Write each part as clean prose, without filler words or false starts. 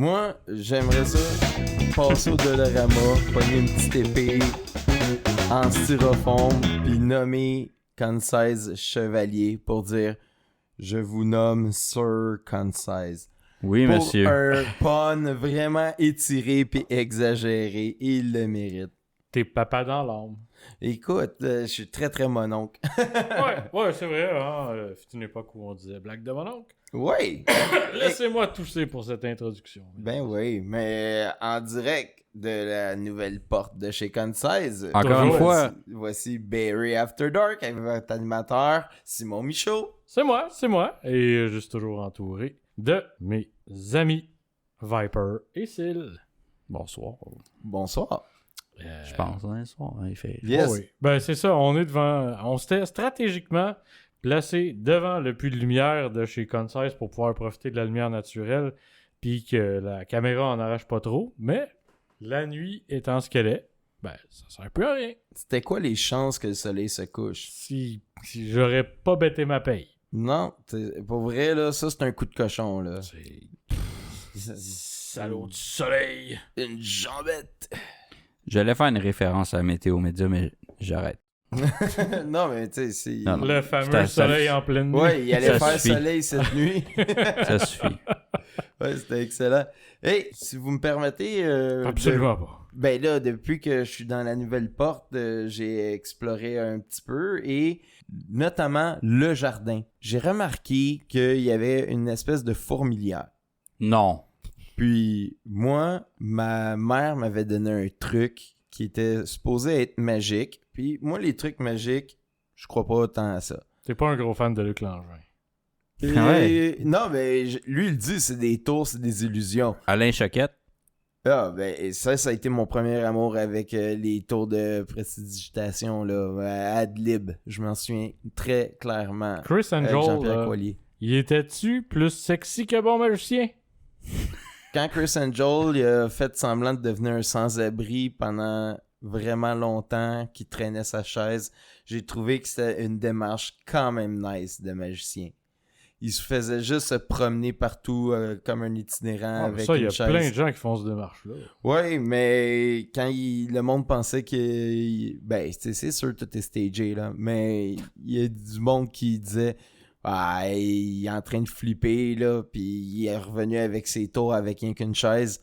Moi, j'aimerais ça passer au Dolorama, pogner une petite épée en styrofoam, puis nommer Concise Chevalier pour dire « Je vous nomme Sir Concise ». Oui, Pour monsieur. un pun vraiment étiré puis exagéré, il le mérite. T'es papa dans l'âme. Écoute, je suis très très mononcle. ouais, c'est vrai. C'est une époque où on disait blague de mon oncle. Oui! Laissez-moi tousser pour cette introduction. Ben oui, mais en direct de la nouvelle porte de chez Concise. Encore une fois. Voici Barry After Dark avec votre animateur Simon Michaud. C'est moi. Et je suis toujours entouré de mes amis Viper et Syl. Bonsoir. Bonsoir. Je pense, hein, soir, il fait... Yes. Oh oui. Ben c'est ça, on s'était stratégiquement placé devant le puits de lumière de chez Concise pour pouvoir profiter de la lumière naturelle puis que la caméra en arrache pas trop, mais la nuit étant ce qu'elle est, ben ça sert un peu à rien. C'était quoi les chances que le soleil se couche? Si j'aurais pas bêté ma paye. Non, pour vrai, là, ça c'est un coup de cochon, là. C'est salaud du soleil. Une jambette. J'allais faire une référence à la météo média, mais j'arrête. Non, mais tu sais, c'est... Non, non. Le fameux Ça- soleil en pleine nuit. Ouais, il allait Ça faire suffit. soleil cette nuit. Ça suffit. Ouais, c'était excellent. Hey, si vous me permettez... Absolument pas. Ben là, depuis que je suis dans la nouvelle porte, j'ai exploré un petit peu et notamment le jardin. J'ai remarqué qu'il y avait une espèce de fourmilière. Non. Puis moi, ma mère m'avait donné un truc qui était supposé être magique. Puis moi, les trucs magiques, je crois pas autant à ça. T'es pas un gros fan de Luc Langevin. Et- Ouais. Non, mais lui, il dit c'est des tours, c'est des illusions. Alain Choquette. Ah, ben ça a été mon premier amour avec les tours de prestidigitation, là, Adlib. Je m'en souviens très clairement. Chris Avec Angel, Jean-Pierre Coilier. il était-tu plus sexy que bon magicien? Quand Chris Angel il a fait semblant de devenir un sans-abri pendant vraiment longtemps, qu'il traînait sa chaise, j'ai trouvé que c'était une démarche quand même nice de magicien. Il se faisait juste se promener partout comme un itinérant avec Ça, il y une a chaise. plein de gens qui font cette démarche-là. Ouais, mais quand le monde pensait que... Ben, c'est sûr tout est stagé, là. Mais il y a du monde qui disait... Ah, il est en train de flipper, là. Puis il est revenu avec ses tours avec rien qu'une chaise.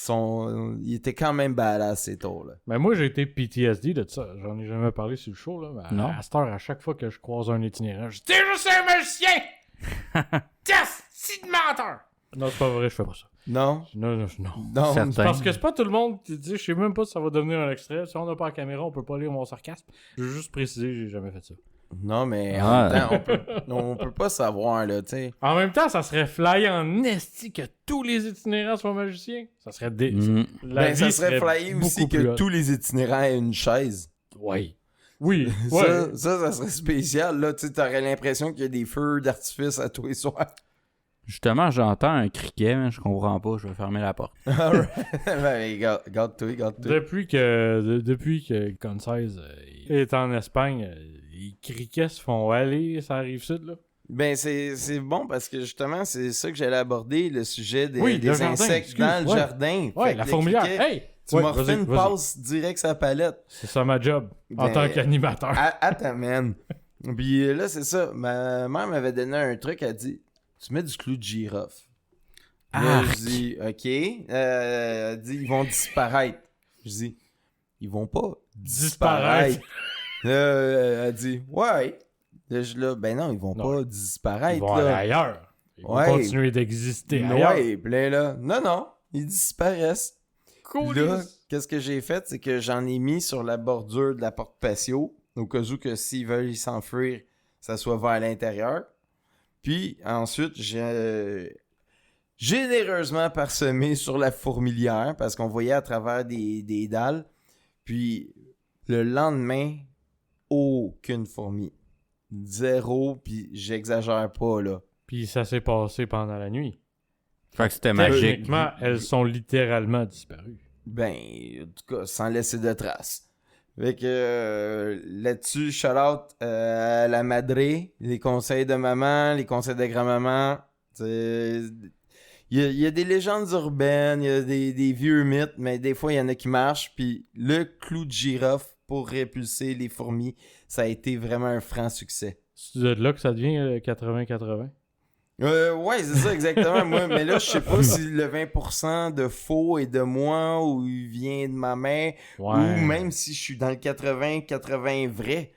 Il était quand même badass, ces tours, là. Mais moi, j'ai été PTSD de ça. J'en ai jamais parlé sur le show, là. Mais Non. à cette heure, à chaque fois que je croise un itinérant, je dis « T'es juste un magicien! Yes! C'est de menteur! » Non, c'est pas vrai, je fais pas ça. Non? Non. Non. Certain. Parce que c'est pas tout le monde qui dit, je sais même pas si ça va devenir un extrait. Si on n'a pas la caméra, on peut pas lire mon sarcasme. Je veux juste préciser, j'ai jamais fait ça. Non, mais en Ah. même temps, on peut pas savoir, là, tu sais. En même temps, ça serait flyé en esti que tous les itinérants soient magiciens. Ça serait La Ben, ça vie serait flyé aussi beaucoup plus que haute. tous les itinérants aient une chaise. Oui. Oui. Ouais. Ça serait spécial, là. Tu sais, t'aurais l'impression qu'il y a des feux d'artifice à tous les soirs. Justement, j'entends un criquet, mais je comprends pas. Je vais fermer la porte. Ben, garde-toi. Depuis que Concise est en Espagne, les criquets se font aller, ça arrive sud, là. Ben, c'est bon parce que justement, c'est ça que j'allais aborder, le sujet des, Oui, le des jardin, insectes excuse, dans le ouais. jardin. Ouais, Fait la que fourmilière. le criquet, Hey! Tu Ouais, m'as refait vas-y, une vas-y. passe direct sur la palette. C'est ça ma job, en Ben, tant qu'animateur. T'amène. Puis là, c'est ça. Ma mère m'avait donné un truc, elle dit tu mets du clou de girofle. Là, je dis ok. Elle dit ils vont disparaître. Je dis ils vont pas disparaître. Elle dit ouais. Là, ben non, ils vont Non. pas disparaître. Ils vont aller là. ailleurs. Ils vont Ouais. continuer d'exister ailleurs. Ouais, puis là, non, ils disparaissent. Cool. Là, qu'est-ce que j'ai fait, c'est que j'en ai mis sur la bordure de la porte patio, au cas où que s'ils veulent s'enfuir, ça soit vers l'intérieur. Puis ensuite, j'ai généreusement parsemé sur la fourmilière, parce qu'on voyait à travers des dalles. Puis le lendemain, aucune fourmi. Zéro, puis j'exagère pas, là. Puis ça s'est passé pendant la nuit. Fait que c'était magique. Techniquement, elles sont littéralement disparues. Ben, en tout cas, sans laisser de traces. Fait que là-dessus, shout-out à la madré, les conseils de maman, les conseils de grand-maman. il y a des légendes urbaines, il y a des vieux mythes, mais des fois, il y en a qui marchent. Puis le clou de girofle pour répulser les fourmis, ça a été vraiment un franc succès. C'est de là que ça devient 80-80. Ouais, c'est ça, exactement. Moi, mais là, je sais pas si le 20% de faux est de moi ou il vient de ma main ou même si je suis dans le 80-80 vrai.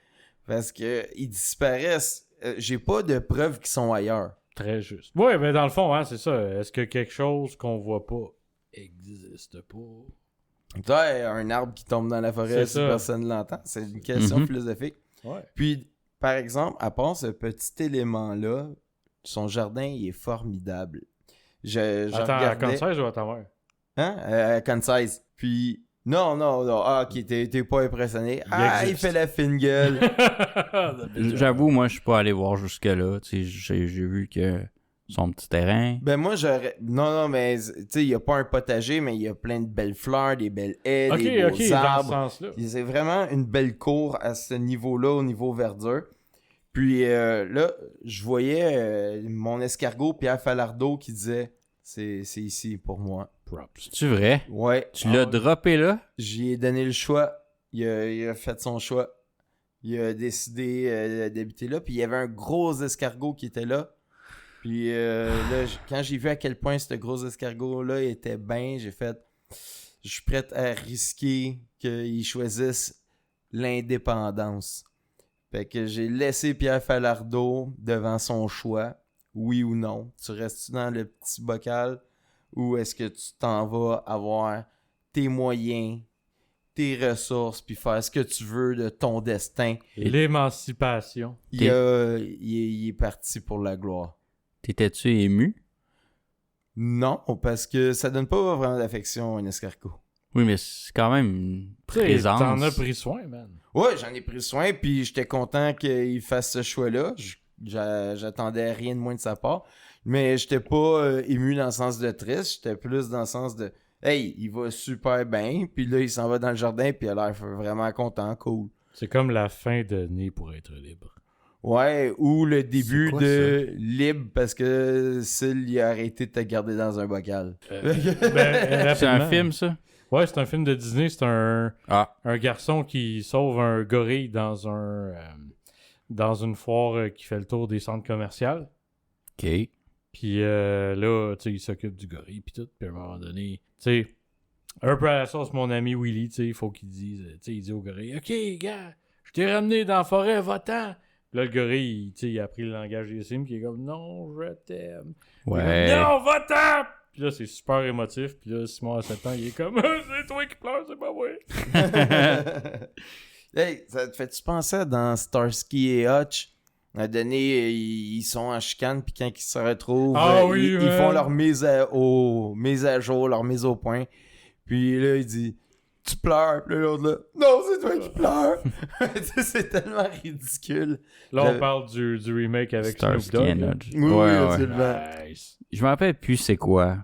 Parce que ils disparaissent. J'ai pas de preuves qu'ils sont ailleurs. Très juste. Ouais, mais dans le fond, hein, c'est ça. Est-ce que quelque chose qu'on voit pas existe pas? Tu vois, un arbre qui tombe dans la forêt si personne l'entend, c'est une question philosophique. Ouais. Puis, par exemple, à part ce petit élément-là, son jardin, il est formidable. Attends, à Concise ou à ta mère? Hein? À Concise. Puis, non. Ah, ok, t'es pas impressionné. Il fait la fine gueule. J'avoue, moi, je suis pas allé voir jusque-là. Tu sais, j'ai vu que son petit terrain. Ben, moi, j'aurais. Non, mais, tu sais, il y a pas un potager, mais il y a plein de belles fleurs, des belles haies, des beaux arbres. Dans ce sens-là. C'est vraiment une belle cour à ce niveau-là, au niveau verdure. Puis là, je voyais mon escargot Pierre Falardeau qui disait c'est ici pour moi. Props. C'est vrai? Ouais. Tu l'as droppé là? J'y ai donné le choix. Il a fait son choix. Il a décidé d'habiter là. Puis il y avait un gros escargot qui était là. Puis là, quand j'ai vu à quel point ce gros escargot-là était bien, j'ai fait je suis prêt à risquer qu'il choisisse l'indépendance. Fait que j'ai laissé Pierre Falardeau devant son choix, oui ou non. Tu restes dans le petit bocal ou est-ce que tu t'en vas avoir tes moyens, tes ressources, puis faire ce que tu veux de ton destin. L'émancipation. Il est parti pour la gloire. T'étais-tu ému? Non, parce que ça donne pas vraiment d'affection un escargot. Oui, mais c'est quand même une présence. T'en as pris soin, man. Ouais, j'en ai pris soin, puis j'étais content qu'il fasse ce choix-là. J'attendais rien de moins de sa part. Mais j'étais pas ému dans le sens de triste, j'étais plus dans le sens de hey, il va super bien, puis là, il s'en va dans le jardin, puis il a l'air vraiment content, cool. C'est comme la fin de Né pour être libre. Ouais, ou le début quoi, de Libre, parce que Syl, il a arrêté de te garder dans un bocal. C'est un film, ça? Ouais, c'est un film de Disney. C'est un garçon qui sauve un gorille dans une foire qui fait le tour des centres commerciaux. OK. Puis là, tu sais, il s'occupe du gorille puis tout. Puis à un moment donné, tu sais, un peu à la sauce, mon ami Willy, tu sais, il faut qu'il dise, tu sais, il dit au gorille, « OK, gars, je t'ai ramené dans la forêt, va-t'en! » Là, le gorille, tu sais, il a appris le langage des signes, qui est comme, « Non, je t'aime. » Ouais. Non, va-t'en! Puis là, c'est super émotif. Puis là, Simon, à 7 ans, il est comme, « C'est toi qui pleures, c'est pas moi! » Hey, ça te fait-tu penser dans Starsky et Hutch? À un donné, ils sont en chicane, puis quand ils se retrouvent, ils font leur mise à jour, leur mise au point. Puis là, il dit « Tu pleures? » Puis l'autre là « Non, c'est toi qui pleures! » C'est tellement ridicule. Là, on parle du remake avec Snoop Dogg. Oui, absolument. Nice. Je me rappelle plus c'est quoi.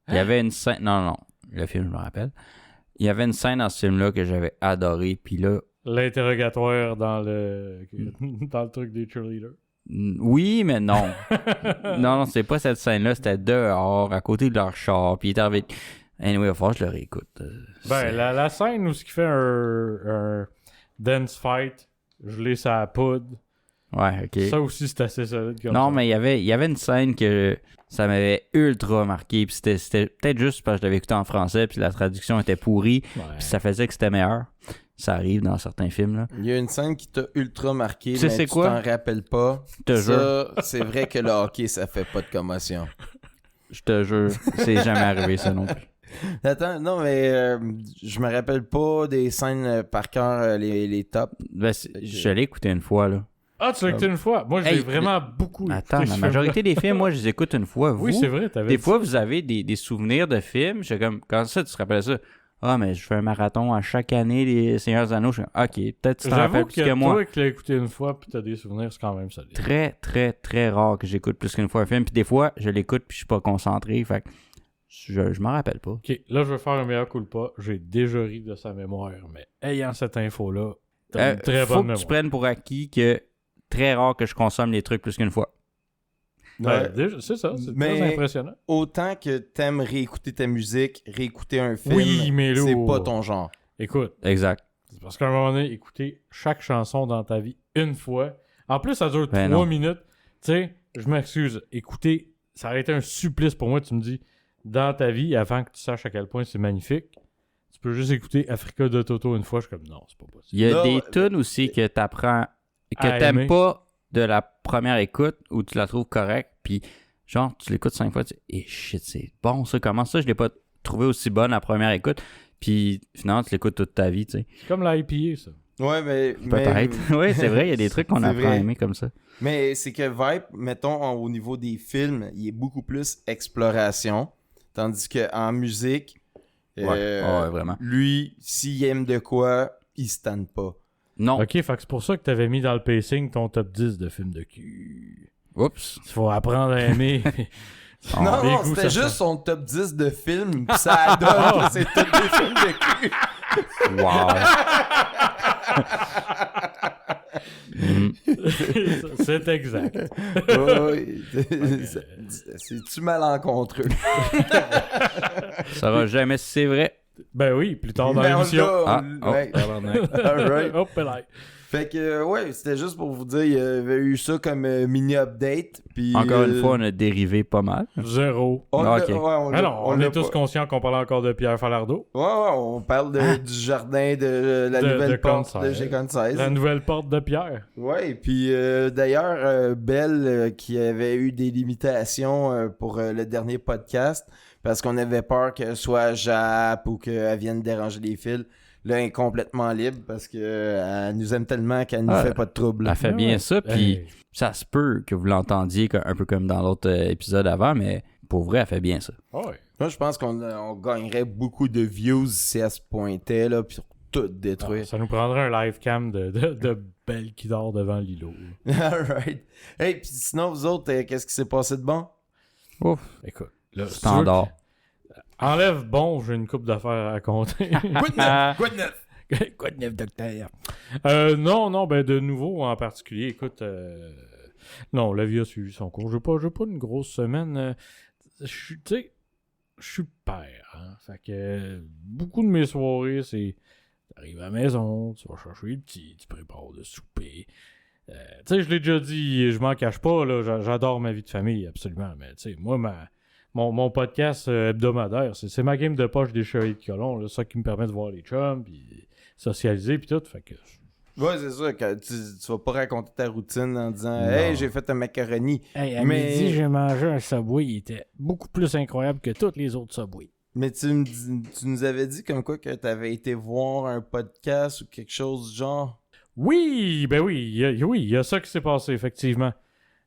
Il y avait une scène... Non, le film, je me rappelle. Il y avait une scène dans ce film-là que j'avais adoré, puis là... L'interrogatoire dans le truc des cheerleaders. Oui, mais non. non, c'est pas cette scène-là. C'était dehors, à côté de leur char. Puis il est arrivé... Anyway, il va falloir que je le réécoute. La scène où ce qui fait un dance fight, je l'ai sur la poudre. Ouais, ok. Ça aussi, c'est assez solide. Non, mais il y avait une scène que ça m'avait ultra marqué. Puis c'était peut-être juste parce que je l'avais écouté en français. Puis la traduction était pourrie. Ouais. Puis ça faisait que c'était meilleur. Ça arrive dans certains films, là. Il y a une scène qui t'a ultra marqué, mais tu t'en rappelles pas. Je te jure. C'est vrai que le hockey, ça fait pas de commotion. Je te jure, c'est jamais arrivé ça non plus. Attends, non, mais je me rappelle pas des scènes par cœur, les tops. Ben, je l'ai écouté une fois, là. Ah, tu l'as écouté une fois? Moi, je l'ai vraiment beaucoup écouté. Attends, la majorité des films, moi, je les écoute une fois. Vous, oui, c'est vrai. Des fois, vous avez des souvenirs de films. Je suis comme, quand ça, tu te rappelles ça? Ah, mais je fais un marathon à chaque année, les Seigneurs des Anneaux. Je suis comme, OK, peut-être tu t'en rappelles plus que moi. Toi qui l'as écouté une fois puis t'as des souvenirs, c'est quand même solide. Très, très, très rare que j'écoute plus qu'une fois un film. Puis des fois, je l'écoute puis je suis pas concentré. Fait que je m'en rappelle pas. OK, là, je vais faire un meilleur coup de pas. J'ai déjà ri de sa mémoire, mais ayant cette info-là, t'as une très bonne mémoire. Faut que tu prennes pour acquis que très rare que je consomme les trucs plus qu'une fois. Ouais, déjà, c'est ça, c'est Mais très impressionnant. autant que t'aimes réécouter ta musique, réécouter un film, Oui, mais là, c'est pas ton genre. Écoute, Exact. c'est parce qu'à un moment donné, écouter chaque chanson dans ta vie une fois. En plus, ça dure Ben 3 non. minutes. Tu sais, je m'excuse. Écouter, ça aurait été un supplice pour moi. Tu me dis, dans ta vie, avant que tu saches à quel point c'est magnifique, tu peux juste écouter Africa de Toto une fois. Je suis comme, non, c'est pas possible. Il y a Non, des tunes aussi que t'apprends, que À t'aimes aimer. pas de la première écoute ou tu la trouves correcte, puis genre, tu l'écoutes 5 fois, tu dis, eh shit, c'est bon ça, comment ça, je l'ai pas trouvé aussi bonne la première écoute, puis finalement, tu l'écoutes toute ta vie, tu sais. C'est comme l'IPA, ça. Ouais, mais Peut-être. Oui, c'est vrai, il y a des trucs qu'on C'est apprend à vrai. aimer comme ça. Mais c'est que Vibe, mettons, au niveau des films, il est beaucoup plus exploration. Tandis qu'en musique, Ouais, vraiment. lui, s'il aime de quoi, il se tanne pas. Non. Ok, fait que c'est pour ça que t'avais mis dans le pacing ton top 10 de films de cul. Oups. Il faut apprendre à aimer. Oh. Non, les non, goûts, c'était ça juste son top 10 de films, pis ça donne que c'est tous des films de cul. Wow. Mm. C'est exact. Ouais, c'est-tu malencontreux? Ça sera jamais si c'est vrai. Ben oui, plus tard dans Ben, on l'émission. l'a, Ah, ouais. tabarnak. Alright. Hop là. Fait que, ouais, c'était juste pour vous dire, il y avait eu ça comme mini-update. Puis, Encore une fois, on a dérivé pas mal. Zéro. on Ah, l'a- ok. ouais, on Ah l'a- non, on l'a est tous pas- conscients qu'on parle encore de Pierre Falardeau. Ouais, on parle du jardin de la De nouvelle porte Conne de chez Conne La 16. nouvelle porte de Pierre. Ouais, puis d'ailleurs, Belle, qui avait eu des limitations pour le dernier podcast, parce qu'on avait peur qu'elle soit jappe ou qu'elle vienne déranger les fils. Là, elle est complètement libre parce que elle nous aime tellement qu'elle nous Ah, fait pas de trouble. Elle fait Ah bien ouais. ça, puis Hey. ça se peut que vous l'entendiez un peu comme dans l'autre épisode avant, mais pour vrai, elle fait bien ça. Ouais. Moi, je pense qu'on gagnerait beaucoup de views si elle se pointait, là, puis sur tout Ah, détruire. ça nous prendrait un live cam de Belle qui dort devant l'îlot. Alright. Hey, puis sinon, vous autres, qu'est-ce qui s'est passé de bon? Ouf, Écoute, là, si tu veux standard. que- Enlève bon, j'ai une coupe d'affaires à raconter. Quoi de neuf? Quoi de neuf? Quoi de neuf, docteur? Non, ben de nouveau en particulier, écoute, non, la vie a suivi son cours. J'ai pas une grosse semaine. Tu sais, je suis père, hein. Fait que beaucoup de mes soirées, c'est t'arrives à la maison, tu vas chercher le petit, tu prépares le souper. Tu sais, je l'ai déjà dit, je m'en cache pas, là, j'adore ma vie de famille, absolument. Mais tu sais, moi, mon podcast hebdomadaire, c'est ma game de poche des chevaliers de colon, là, ça qui me permet de voir les chums, puis socialiser, puis tout. Fait que Ouais, c'est ça, que tu vas pas raconter ta routine en disant Non. Hey, j'ai fait un macaroni. hey, à Mais- midi, j'ai mangé un Subway, il était beaucoup plus incroyable que tous les autres Subway. Mais tu nous avais dit comme quoi que t'avais été voir un podcast ou quelque chose du genre. Oui, ben oui, il y a ça qui s'est passé, effectivement.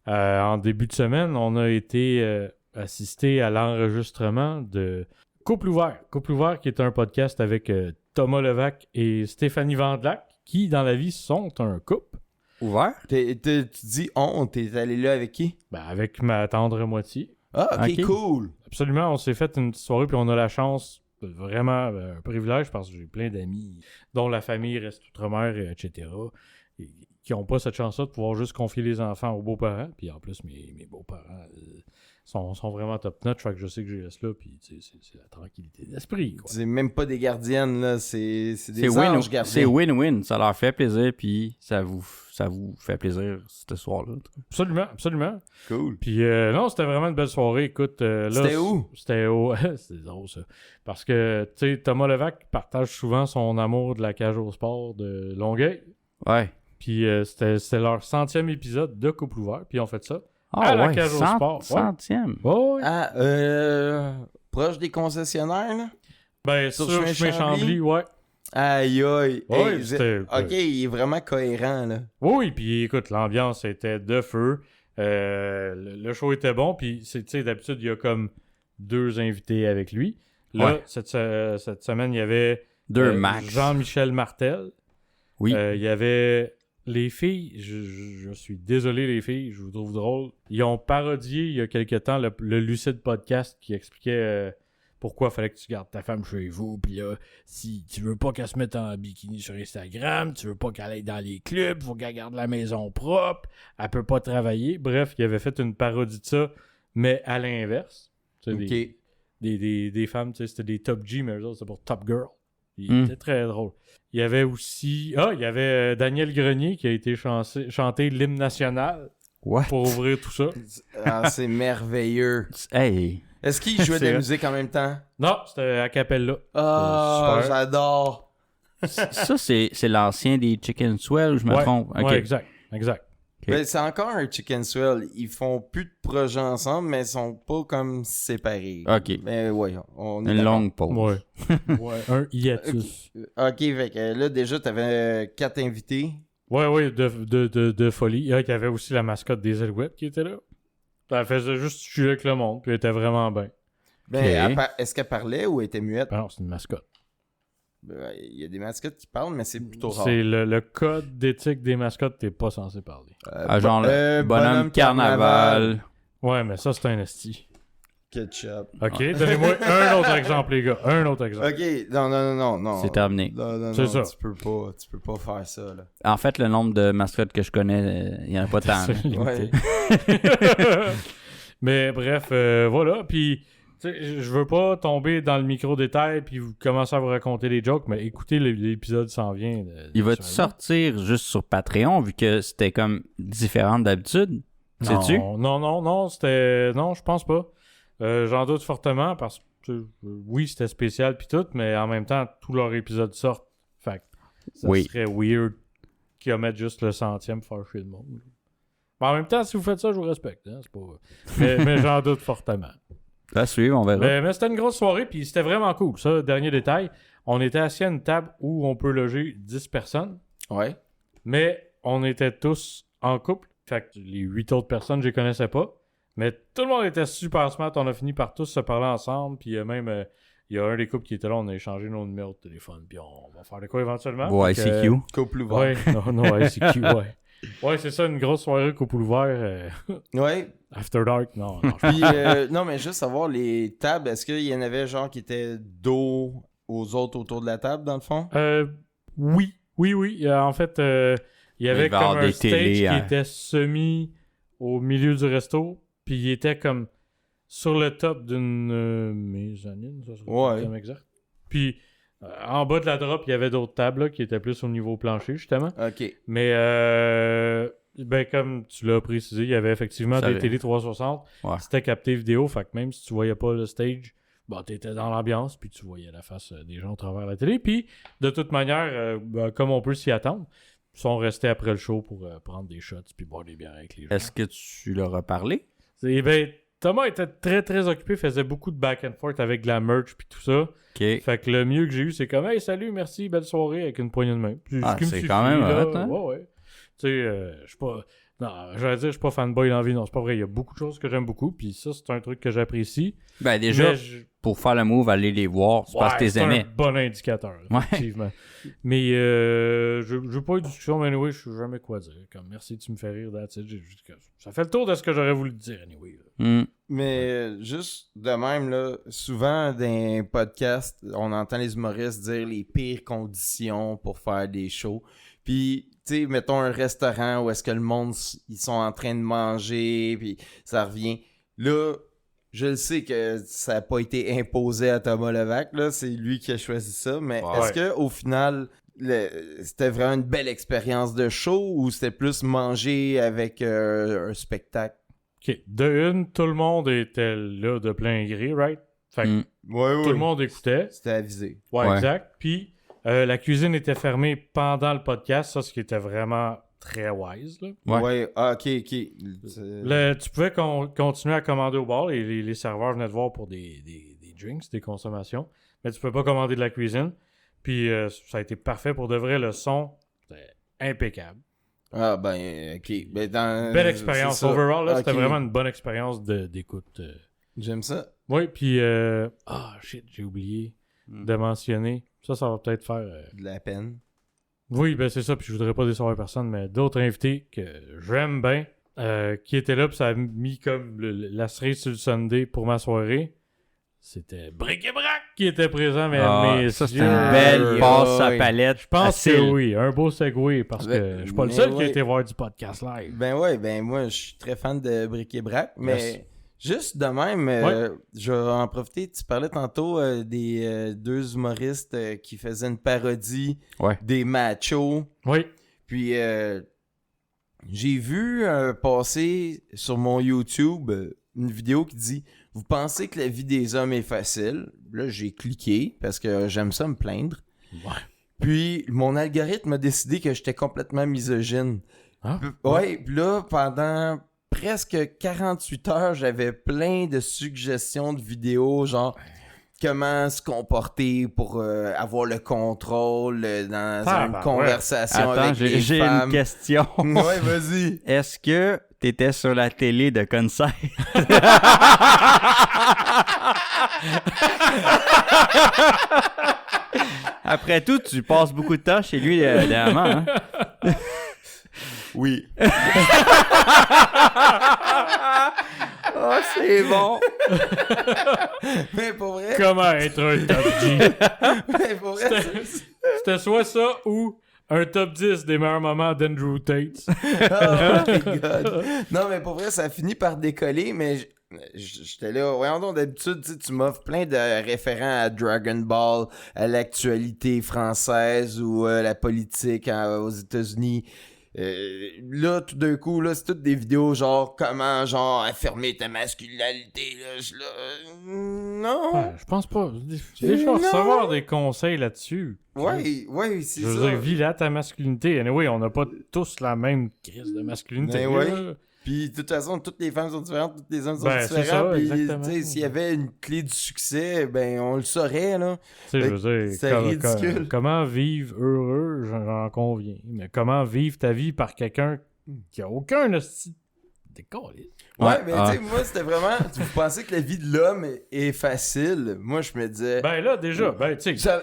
En début de semaine, on a été assisté à l'enregistrement de Couple ouvert. Couple ouvert qui est un podcast avec Thomas Levac et Stéphanie Vandelac, qui, dans la vie, sont un couple. Ouvert? Tu dis t'es allé là avec qui? Ben, avec ma tendre moitié. Ah, ok, Ok. cool. Absolument, on s'est fait une petite soirée, puis on a la chance, vraiment un privilège, parce que j'ai plein d'amis dont la famille reste outre-mer, etc., et qui n'ont pas cette chance-là de pouvoir juste confier les enfants aux beaux-parents. Puis en plus, mes beaux-parents sont vraiment top-notch, fait que je sais que je les laisse là, puis tu sais, c'est la tranquillité d'esprit, quoi. C'est même pas des gardiennes, là, c'est C'est des anges gardiens. c'est win-win. Ça leur fait plaisir, puis ça vous fait plaisir ce soir-là. Absolument, absolument. Cool. Puis non, c'était vraiment une belle soirée. Écoute, là, C'était où? C'était au... C'était drôle, ça. Parce que, tu sais, Thomas Levac partage souvent son amour de la cage au sport de Longueuil. Ouais. Puis c'était leur 100e épisode de Couple ouvert. Puis ils ont fait ça. Ah À la ouais, cage au sport, ouais. centième. Oh, oui. Ah, proche des concessionnaires, là? Ben, sur sur Chemin Chemin Chambly? Chambly, ouais. Aïe, aïe. Ouais, Hey, c'était- ok, il est vraiment cohérent, là. Oui, puis écoute, l'ambiance était de feu. Le show était bon. Puis, tu sais, d'habitude, il y a comme 2 invités avec lui. Là, Ouais. cette semaine, il y avait 2 max. Jean-Michel Martel. Oui. Il y avait les filles. Je suis désolé, les filles. Je vous trouve drôle. Ils ont parodié il y a quelque temps le Lucide Podcast qui expliquait pourquoi fallait que tu gardes ta femme chez vous, puis là, si tu veux pas qu'elle se mette en bikini sur Instagram, tu veux pas qu'elle aille dans les clubs, faut qu'elle garde la maison propre, elle peut pas travailler. Bref, il avait fait une parodie de ça, mais à l'inverse. Tu sais, des femmes, tu sais, c'était des Top G, mais eux autres, c'était pour Top Girl. C'était très drôle. Il y avait aussi... il y avait Daniel Grenier qui a été chanté l'hymne national pour ouvrir tout ça. Ah, c'est merveilleux. Hey! Est-ce qu'il jouait de la musique en même temps? Non, c'était a cappella. Ah, Super. j'adore. Ça, c'est l'ancien des Chicken Swell, ou je me trompe? Ok. Ouais, exact. Okay. Ben, c'est encore un Chicken Swell. Ils font plus de projets ensemble, mais ils sont pas comme séparés. Ok. Mais ouais, on est Une d'accord. longue pause. Ouais, un hiatus. Ok, fait que là, déjà, t'avais 4 invités. Ouais, de folie. Il y avait aussi la mascotte des Alouettes qui était là. Elle faisait juste chiller avec le monde, puis elle était vraiment bien. Ben, est-ce qu'elle parlait ou elle était muette? Ben non, c'est une mascotte. Ben, il y a des mascottes qui parlent, mais c'est plutôt rare. C'est le code d'éthique des mascottes, t'es pas censé parler. Genre le bonhomme carnaval. Ouais, mais ça, c'est un esti. Ketchup. Ok, donnez-moi un autre exemple, les gars. Un autre exemple. Ok, non. C'est terminé. Non, C'est ça. Tu peux pas faire ça, là. En fait, le nombre de mascottes que je connais, il n'y en a pas tant. C'est limité. Ouais. Mais bref, voilà. Puis, tu sais, je veux pas tomber dans le micro-détail puis vous commencer à vous raconter des jokes, mais écoutez, l'épisode s'en vient. Il va sortir juste sur Patreon, vu que c'était comme différent d'habitude? Sais-tu? Non, c'était... Non, je pense pas. J'en doute fortement parce que, oui, c'était spécial puis tout, mais en même temps, tous leurs épisodes sortent. Fait que ça serait weird qu'ils omettent juste le 100e pour faire chier le monde. Mais en même temps, si vous faites ça, je vous respecte. Hein, c'est pas... mais j'en doute fortement. À suivre, on verra. Mais c'était une grosse soirée, puis c'était vraiment cool. Ça, dernier détail, on était assis à une table où on peut loger 10 personnes, Ouais. mais on était tous en couple. Fait que les 8 autres personnes, je les connaissais pas. Mais tout le monde était super smart. On a fini par tous se parler ensemble. Puis même, il y a un des couples qui était là. On a échangé nos numéros de téléphone. Puis on va faire de quoi éventuellement. Bon, ICQ. Couple ouvert. Ouais, non, ICQ, ouais. Ouais, c'est ça, une grosse soirée couple ouvert. Ouais. After Dark, non. Puis, non, mais juste savoir, les tables, est-ce qu'il y en avait genre qui étaient dos aux autres autour de la table, dans le fond? Oui. En fait, il y avait comme un stage qui était semi au milieu du resto. Puis il était comme sur le top d'une mezzanine, ça serait comme exact. Puis en bas de la drop, il y avait d'autres tables là, qui étaient plus au niveau plancher, justement. OK. Mais ben comme tu l'as précisé, il y avait effectivement des télé 360. Ouais. C'était capté vidéo, fait que même si tu voyais pas le stage, bah t'étais dans l'ambiance, puis tu voyais la face des gens au travers de la télé. Puis de toute manière, comme on peut s'y attendre, ils sont restés après le show pour prendre des shots puis boire des bières avec les gens. Est-ce que tu leur as parlé? Ben, Thomas était très très occupé, faisait beaucoup de back and forth avec de la merch puis tout ça. Okay. Fait que le mieux que j'ai eu, c'est comme « Hey, salut, merci, belle soirée » avec une poignée de main. Puis, c'est quand même hot, hein? Ouais. Tu sais, je suis pas... Non, j'allais dire, je suis pas fanboy dans la vie. Non, c'est pas vrai. Il y a beaucoup de choses que j'aime beaucoup. Puis ça, c'est un truc que j'apprécie. Ben déjà, pour faire le move, aller les voir, c'est parce que t'es aimé. C'est un bon indicateur, effectivement. Mais je veux pas eu de discussion, mais anyway, je sais jamais quoi dire. Comme merci, tu me fais rire, that's it. Ça fait le tour de ce que j'aurais voulu te dire, anyway. Mais juste de même, là, souvent dans les podcasts, on entend les humoristes dire les pires conditions pour faire des shows. Puis, tu sais, mettons un restaurant où est-ce que le monde, ils sont en train de manger, puis ça revient. Là, je le sais que ça n'a pas été imposé à Thomas Levac, là, c'est lui qui a choisi ça, mais est-ce qu'au final, c'était vraiment une belle expérience de show ou c'était plus manger avec un spectacle? OK. De une, tout le monde était là de plein gré, right? Fait que tout le monde écoutait. C'était avisé. Ouais, exact. Puis, la cuisine était fermée pendant le podcast, ça, ce qui était vraiment très wise. Là. Ouais, ok. Tu pouvais continuer à commander au bar, et les serveurs venaient te voir pour des drinks, des consommations, mais tu pouvais pas commander de la cuisine. Puis, ça a été parfait pour de vrai, le son, c'était impeccable. Ah, ben, ok. Ben, belle expérience. Overall, là, c'était vraiment une bonne expérience d'écoute. J'aime ça. Oui, puis, j'ai oublié de mentionner. Ça va peut-être faire... de la peine. Oui, ben c'est ça, puis je voudrais pas décevoir personne, mais d'autres invités que j'aime bien, qui étaient là, puis ça a mis comme la cerise sur le Sunday pour ma soirée. c'était Bric et Brac qui était présent, mais ça, c'est une belle passe à palette. Je pense facile. que oui, un beau segway, parce que je suis pas le seul qui a ouais. été voir du podcast live. Ben moi, je suis très fan de Bric et Brac, mais Yes. juste de même, je vais en profiter. Tu parlais tantôt des deux humoristes qui faisaient une parodie des machos. Oui. Puis, j'ai vu passer sur mon YouTube une vidéo qui dit « Vous pensez que la vie des hommes est facile? » Là, j'ai cliqué parce que j'aime ça me plaindre. Ouais. Puis, mon algorithme a décidé que j'étais complètement misogyne. Ah, Ouais, puis là, pendant presque 48 heures, j'avais plein de suggestions de vidéos, genre comment se comporter pour avoir le contrôle dans une conversation Attends, avec les j'ai femmes. une question. Ouais, vas-y. Est-ce que t'étais sur la télé de Conseil? Après tout, tu passes beaucoup de temps chez lui dernièrement. Hein? Oui. Oh, c'est bon. Mais pour vrai, comment être un top G? mais pour vrai, C'était soit ça ou un top 10 des meilleurs moments d'Andrew Tate. oh my God. Non, mais pour vrai, ça a fini par décoller, mais j'étais là. Voyons donc, d'habitude, tu m'offres plein de référents à Dragon Ball, à l'actualité française ou la politique aux États-Unis. Là, tout d'un coup, là, c'est toutes des vidéos genre comment, genre, affirmer ta masculinité, là, non. Ouais, je pense pas. Déjà, Non. recevoir des conseils là-dessus. Ouais, c'est Je ça. veux dire, vis là ta masculinité. Anyway, on n'a pas tous la même crise de masculinité. Ben ouais. là. Puis, de toute façon, toutes les femmes sont différentes, tous les hommes sont Ben, c'est différents. ça, Puis, exactement. tu sais, s'il y avait une clé du succès, ben, on le saurait, là. Tu sais, je veux dire, c'est ridicule. comment vivre heureux, j'en conviens. Mais comment vivre ta vie par quelqu'un qui a aucun hostie de calice. Ouais, mais tu sais, moi, c'était vraiment. Vous pensez que la vie de l'homme est facile? Moi, je me disais. Ben là, déjà, tu sais,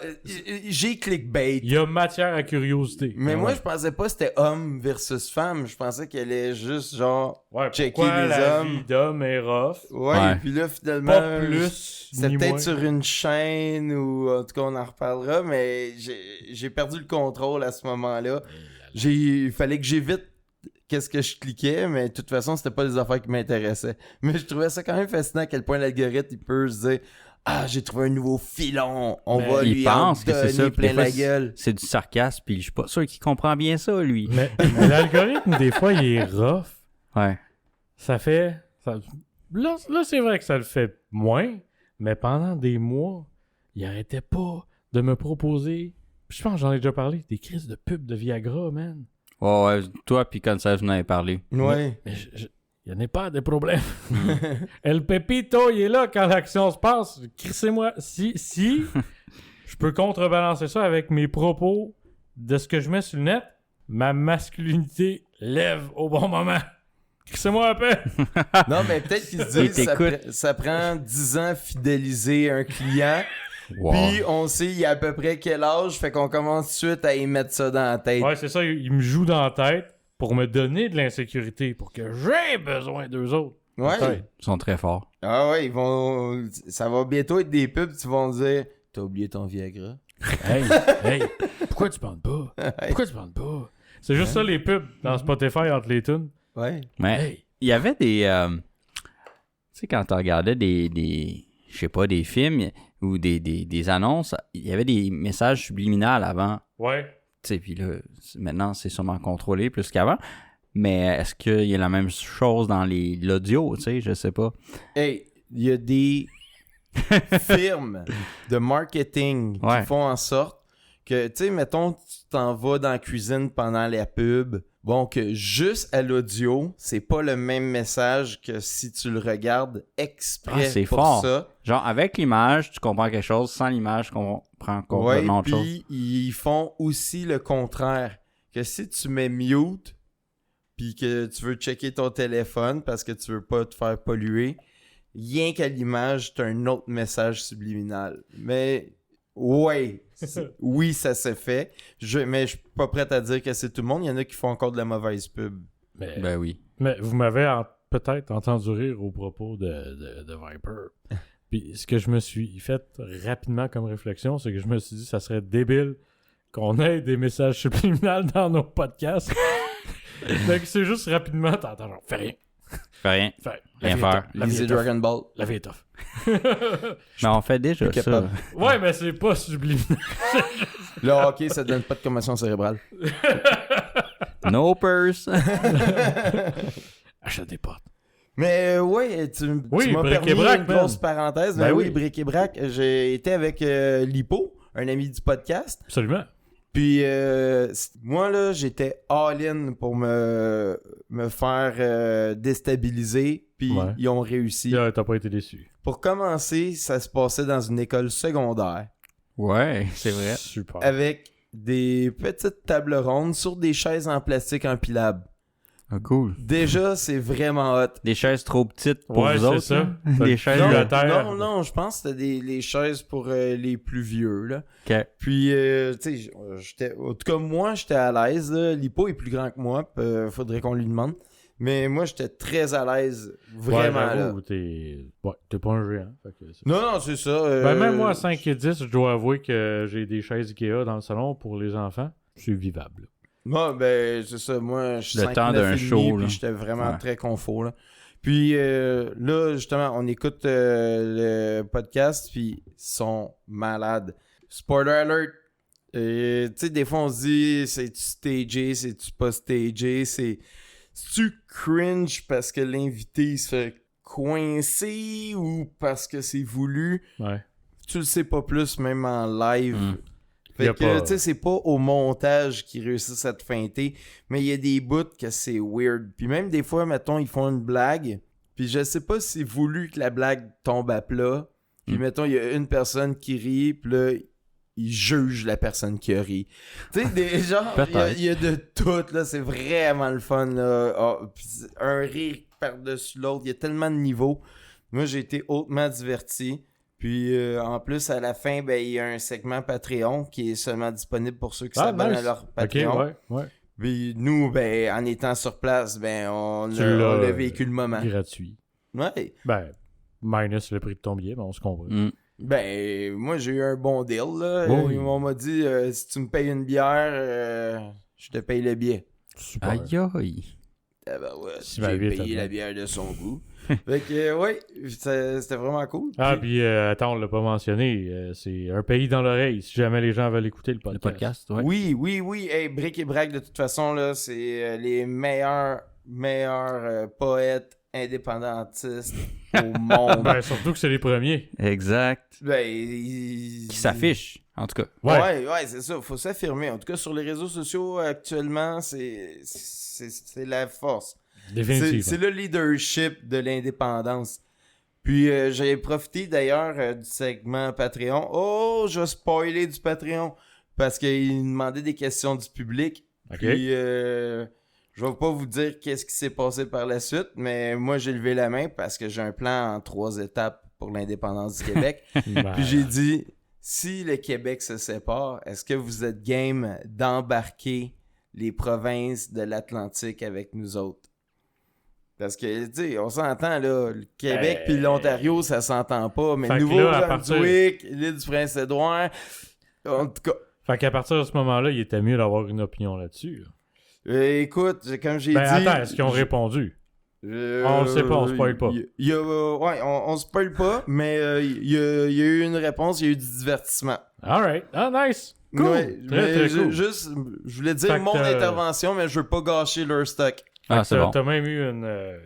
J'ai clickbait. il y a matière à curiosité. Mais moi, ouais. je pensais pas que c'était homme versus femme. Je pensais qu'elle allait juste, genre, Ouais, checker pourquoi les la hommes. vie d'homme est rough. Ouais, puis là, finalement. Pas plus, C'était ni peut-être moins. sur une chaîne ou en tout cas, on en reparlera, mais j'ai perdu le contrôle à ce moment-là. Il fallait que j'évite qu'est-ce que je cliquais, mais de toute façon, c'était pas des affaires qui m'intéressaient. Mais je trouvais ça quand même fascinant à quel point l'algorithme, il peut se dire « Ah, j'ai trouvé un nouveau filon, on Mais va il lui en pense que c'est ça, donner puis plein des fois, la gueule. C'est du sarcasme, puis je suis pas sûr qu'il comprend bien ça, lui. Mais l'algorithme, des fois, il est rough. Ouais. Ça fait... Là, c'est vrai que ça le fait moins, mais pendant des mois, il arrêtait pas de me proposer... Je pense que j'en ai déjà parlé, des crises de pub de Viagra, man. Ouais, toi puis Conseil, vous en avez parlé. Ouais. Mais il n'y en a pas de problème. El Pepito, il est là quand l'action se passe. Crissez-moi. Si je peux contrebalancer ça avec mes propos de ce que je mets sur le net, ma masculinité lève au bon moment. Crissez-moi un peu. Non, mais peut-être qu'ils se Il disent t'écoute. ça prend 10 ans fidéliser un client. Wow. Puis on sait il y a à peu près quel âge, fait qu'on commence tout de suite à y mettre ça dans la tête. Ouais, c'est ça. Il me joue dans la tête pour me donner de l'insécurité, pour que j'ai besoin d'eux autres. Ouais. Peut-être. Ils sont très forts. Ah ouais, ils vont. Ça va bientôt être des pubs, tu vas dire t'as oublié ton Viagra. Hey, pourquoi tu parles pas? Pourquoi tu parles pas? C'est juste ça les pubs dans Spotify entre les tunes. Ouais. Mais Hey. il y avait des... tu sais, quand tu regardais des je sais pas, des films ou des annonces, il y avait des messages subliminales avant. Ouais. Tu sais, puis là, maintenant, c'est sûrement contrôlé plus qu'avant. Mais est-ce qu'il y a la même chose dans l'audio, tu sais, je sais pas. Hey, il y a des firmes de marketing qui Ouais. font en sorte que, tu sais, mettons, tu t'en vas dans la cuisine pendant la pub. Bon, que juste à l'audio, c'est pas le même message que si tu le regardes exprès Ah, c'est pour fort. ça. Genre, avec l'image, tu comprends quelque chose. Sans l'image, tu comprends Ouais, complètement autre chose. puis ils font aussi le contraire. Que si tu mets mute, puis que tu veux checker ton téléphone parce que tu veux pas te faire polluer, rien qu'à l'image, t'as un autre message subliminal. Mais, ouais, oui, ça se fait. Mais je suis pas prêt à dire que c'est tout le monde. Il y en a qui font encore de la mauvaise pub. Mais, Ben oui. mais vous m'avez peut-être entendu rire au propos de Viper. Puis ce que je me suis fait rapidement comme réflexion, c'est que je me suis dit ça serait débile qu'on ait des messages subliminales dans nos podcasts. Donc c'est juste rapidement, t'entends genre, fais rien. Fais rien. Rien faire. Lisez Dragon Ball. La vie est tough. Mais on fait déjà Plus ça. capable. Ouais, mais c'est pas subliminal. Le hockey, ça donne pas de commotion cérébrale. No purse. Achète des potes. Mais ouais, tu Oui, m'as Bric et permis Brac, une man. grosse parenthèse. Ben Ben oui, oui. Bric et Brac. J'ai été avec Lipo, un ami du podcast. Absolument. Puis moi, là, j'étais all-in pour me faire déstabiliser. Puis Ouais. ils ont réussi. Là, t'as pas été déçu. Pour commencer, ça se passait dans une école secondaire Ouais, c'est vrai. Super. avec des petites tables rondes sur des chaises en plastique empilables. Ah, cool. Déjà, c'est vraiment hot. Des chaises trop petites pour Ouais, vous c'est autres. ça. là. T'as Des le chaises. cul à terre. Non, je pense que c'était les chaises pour les plus vieux, là. Ok. Puis, tu sais, j'étais... En tout cas, moi, j'étais à l'aise, là. Lipo est plus grand que moi, faudrait qu'on lui demande. Mais moi, j'étais très à l'aise, vraiment, ouais, là. j'avoue, t'es pas un géant. Fait que c'est- Non, c'est ça. Ben, même moi, à 5 et 10, je dois avouer que j'ai des chaises Ikea dans le salon pour les enfants. C'est vivable. Moi, ben, c'est ça. Moi, je suis Le 5, temps 9 d'un et show, demi, là. puis j'étais vraiment Ouais. très confort, là. Puis là, justement, on écoute le podcast, puis ils sont malades. Spoiler alert! Tu sais, des fois, on se dit, c'est-tu stagé, c'est-tu pas stagé, c'est-tu cringe parce que l'invité il se fait coincer ou parce que c'est voulu? Ouais. Tu le sais pas plus, même en live. Mm. Fait Y a que, pas- tu sais, c'est pas au montage qu'ils réussissent à te feinter, mais il y a des bouts que c'est weird. Puis même des fois, mettons, ils font une blague, puis je sais pas si c'est voulu que la blague tombe à plat. Puis mettons, il y a une personne qui rit, puis là, ils jugent la personne qui a ri. Tu sais, des genre, Peut-être. il y a de tout, là, c'est vraiment le fun, là. Ah, puis un rire par-dessus l'autre, il y a tellement de niveaux. Moi, j'ai été hautement diverti. Puis en plus, à la fin, ben, il y a un segment Patreon qui est seulement disponible pour ceux qui s'abonnent nice. à leur Ok, Patreon. ouais. Puis nous, ben, en étant sur place, ben, on Tu a l'as, vécu le moment. Gratuit. Ouais. Ben, minus le prix de ton billet, mais on se comprend. Mm. Ben, moi, j'ai eu un bon deal, là. Oui. On m'a dit, si tu me payes une bière, je te paye le billet. Super. Aïe aïe. Ah ben ouais, Si j'ai ma vie est payé à la toi. bière de son goût. Fait que, ouais, c'était vraiment cool. Ah, Puis- puis attends, on l'a pas mentionné. C'est un pays dans l'oreille, si jamais les gens veulent écouter le Le podcast. podcast, ouais. Oui. Hey, Bric et Brac, de toute façon, là, c'est les meilleurs poètes indépendantistes au monde. Ben, surtout que c'est les premiers. Exact. Ben, Qui s'affiche, en tout cas. Ouais. Ouais, c'est ça. Faut s'affirmer. En tout cas, sur les réseaux sociaux, actuellement, c'est la force. Définitivement. C'est le leadership de l'indépendance. Puis, j'ai profité d'ailleurs du segment Patreon. Oh, je vais spoiler du Patreon. Parce qu'il demandait des questions du public. Ok. Puis, je vais pas vous dire qu'est-ce qui s'est passé par la suite, mais moi, j'ai levé la main parce que j'ai un plan en 3 étapes pour l'indépendance du Québec. Ben, Puis j'ai dit, si le Québec se sépare, est-ce que vous êtes game d'embarquer les provinces de l'Atlantique avec nous autres? Parce que, tu sais, on s'entend, là, le Québec puis l'Ontario, ça s'entend pas, mais Fait que là, à Nouveau-Brunswick, l'île du Prince-Édouard, en tout cas, Fait qu'à partir de ce moment-là, il était mieux d'avoir une opinion là-dessus. écoute, comme j'ai Ben, dit... attends, est-ce qu'ils ont répondu? Euh, On le sait pas, on spoil pas. Ouais, on spoil pas, mais il y a eu une réponse, il y a eu du divertissement. Alright. Ah, nice. Cool. Ouais, Très, mais très cool. juste, je voulais dire Fait que, mon intervention, mais je veux pas gâcher leur stock. Ah, c'est bon. T'as même eu une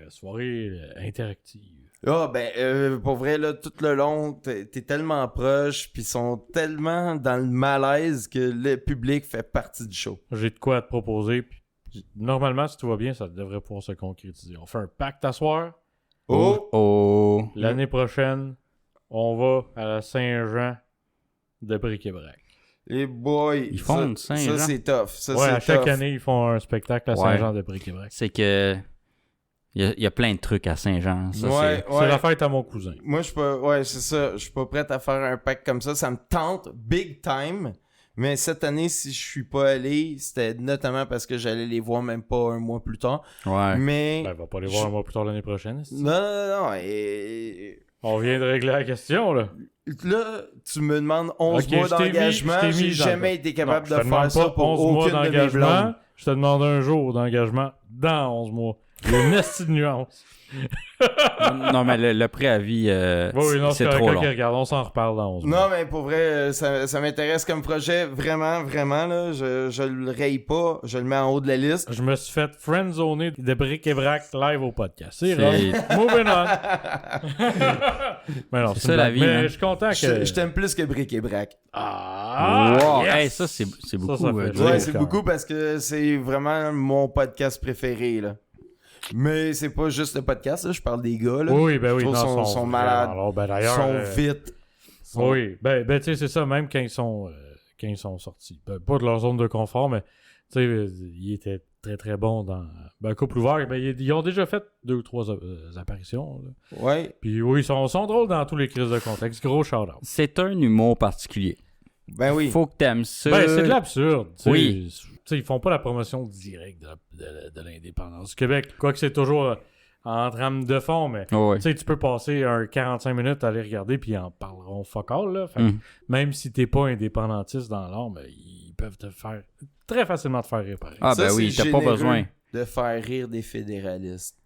soirée interactive. Ah, ben, pour vrai, là, tout le long, t'es tellement proche, puis ils sont tellement dans le malaise que le public fait partie du show. J'ai de quoi à te proposer. Puis, normalement, si tout va bien, ça devrait pouvoir se concrétiser. On fait un pacte à soir. Oh! Oh. L'année prochaine, on va à la Saint-Jean de Bric-et-Brac. Les boys! Ils font une ça, Saint-Jean? c'est tough. Ça, Ouais, c'est à chaque tough. année, ils font un spectacle à Ouais. Saint-Jean de Bric-et-Brac. C'est que. Il y a plein de trucs à Saint-Jean. Ça, Ouais, C'est la fête à mon cousin. Moi, je suis pas... Ouais, c'est ça. Je suis pas prêt à faire un pack comme ça. Ça me tente big time. Mais cette année, si je suis pas allé, c'était notamment parce que j'allais les voir même pas un mois plus tard. Ouais. Mais... Ben, va pas les voir un mois plus tard l'année prochaine. c'est-tu? Non. On vient de régler la question, là. Là, tu me demandes 11 Ok, mois je t'ai mis- d'engagement. je t'ai J'ai mis jamais été capable Non, je de te faire demande ça pas pour 11 mois aucune de mes d'engagement. blondes. Je te demande un jour d'engagement dans 11 mois. Il y a une esti de nuance. Non, mais le préavis, Oui, non, c'est correct, trop ok, long. regarde, on s'en reparle dans 11 mois. Non, mais pour vrai, ça m'intéresse comme projet. Vraiment, vraiment, là. Je le raye pas. Je le mets en haut de la liste. Je me suis fait friendzoner de bric et brac live au podcast. C'est C'est- rough. Moving on. Mais non, C'est c'est ça, une la blague. vie, Mais man. je suis content que... Je t'aime plus que Brick et Brac. Ah! Wow! yes! Hey, ça, c'est beaucoup. ça fait dire. Ouais, au c'est cœur. beaucoup parce que c'est vraiment mon podcast préféré, là. Mais c'est pas juste le podcast, là. Je parle des gars, là. Oui, ben oui. Je trouve non, sont vraiment malades. longs. Ben, Ils d'ailleurs, sont vite. Oui, ben tu sais, c'est ça, même quand ils sont sortis. Ben, pas de leur zone de confort, mais tu sais, ils étaient très très bons dans Couple ouvert. Ben, ils ont déjà fait 2 ou 3 apparitions. Là. Ouais. Puis oui, ils sont drôles dans tous les crises de contexte. Gros shout-out. C'est un humour particulier. Ben oui. Faut que t'aimes ça. Ben, c'est de l'absurde. tu sais. Oui. Tu sais, ils font pas la promotion directe de l'indépendance du Québec. Quoique c'est toujours en trame de fond, mais Ouais. tu sais, tu peux passer 45 minutes à les regarder puis ils en parleront fuck all, là. Fait que Mm. même si t'es pas indépendantiste dans l'art, ben, ils peuvent te faire très facilement te faire rire pareil. Ah, Ça, ben oui, c'est t'as pas généreux besoin. de faire rire des fédéralistes.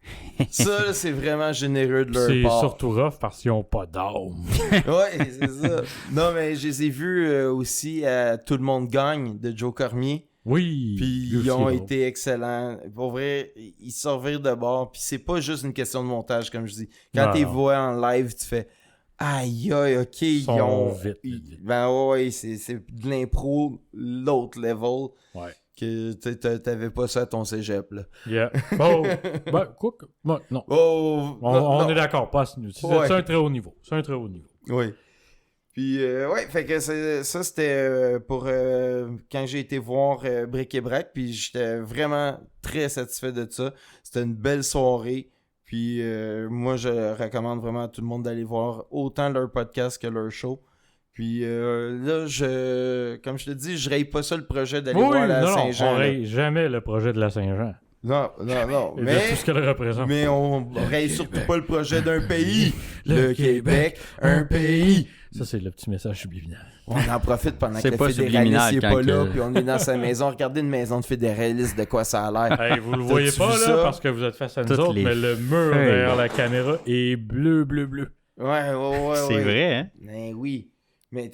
Ça, là, c'est vraiment généreux de C'est leur part. surtout rough parce qu'ils ont pas d'âme. Ouais, c'est ça. Non, mais je les ai vus aussi à Tout le monde gagne de Joe Cormier. Oui. Puis lui ils ont aussi, là. été excellents. Pour vrai, ils se revirent de bord. Puis c'est pas juste une question de montage, comme je dis. Quand Non, t'es non. vois en live, tu fais aïe aïe, ok, ils Sont ont. vite. Ben ouais, c'est de l'impro, l'autre level. Ouais. Que t'avais pas ça à ton cégep, là. Yeah. Bon, ben, quoi que- bon, non. Oh! On non. est d'accord, pas à ce niveau. C'est Ouais. un très haut niveau. C'est un très haut niveau. Oui. Puis, ouais, fait que ça, c'était pour quand j'ai été voir Bric et Brac. Puis, j'étais vraiment très satisfait de ça. C'était une belle soirée. Puis, moi, je recommande vraiment à tout le monde d'aller voir autant leur podcast que leur show. Puis, là, comme je te dis, je raye pas ça le projet d'aller voir la non, Saint-Jean. on là. raye jamais le projet de la Saint-Jean. Non. Et de Mais, tout ce qu'elle représente. mais on raye surtout pas le projet d'un pays. Le Québec, un pays. Ça, c'est le petit message subliminal. On en profite pendant que C'est le pas fédéraliste subliminal il est quand pas là, que- puis on est dans sa maison. Regardez une maison de fédéraliste, de quoi ça a l'air. Hey, vous le voyez T'as-tu pas, vu là, ça? parce que vous êtes face à nous Toutes autres, les mais le mur feuilles. derrière la caméra est bleu. Ouais. C'est vrai, hein? Ben oui. Mais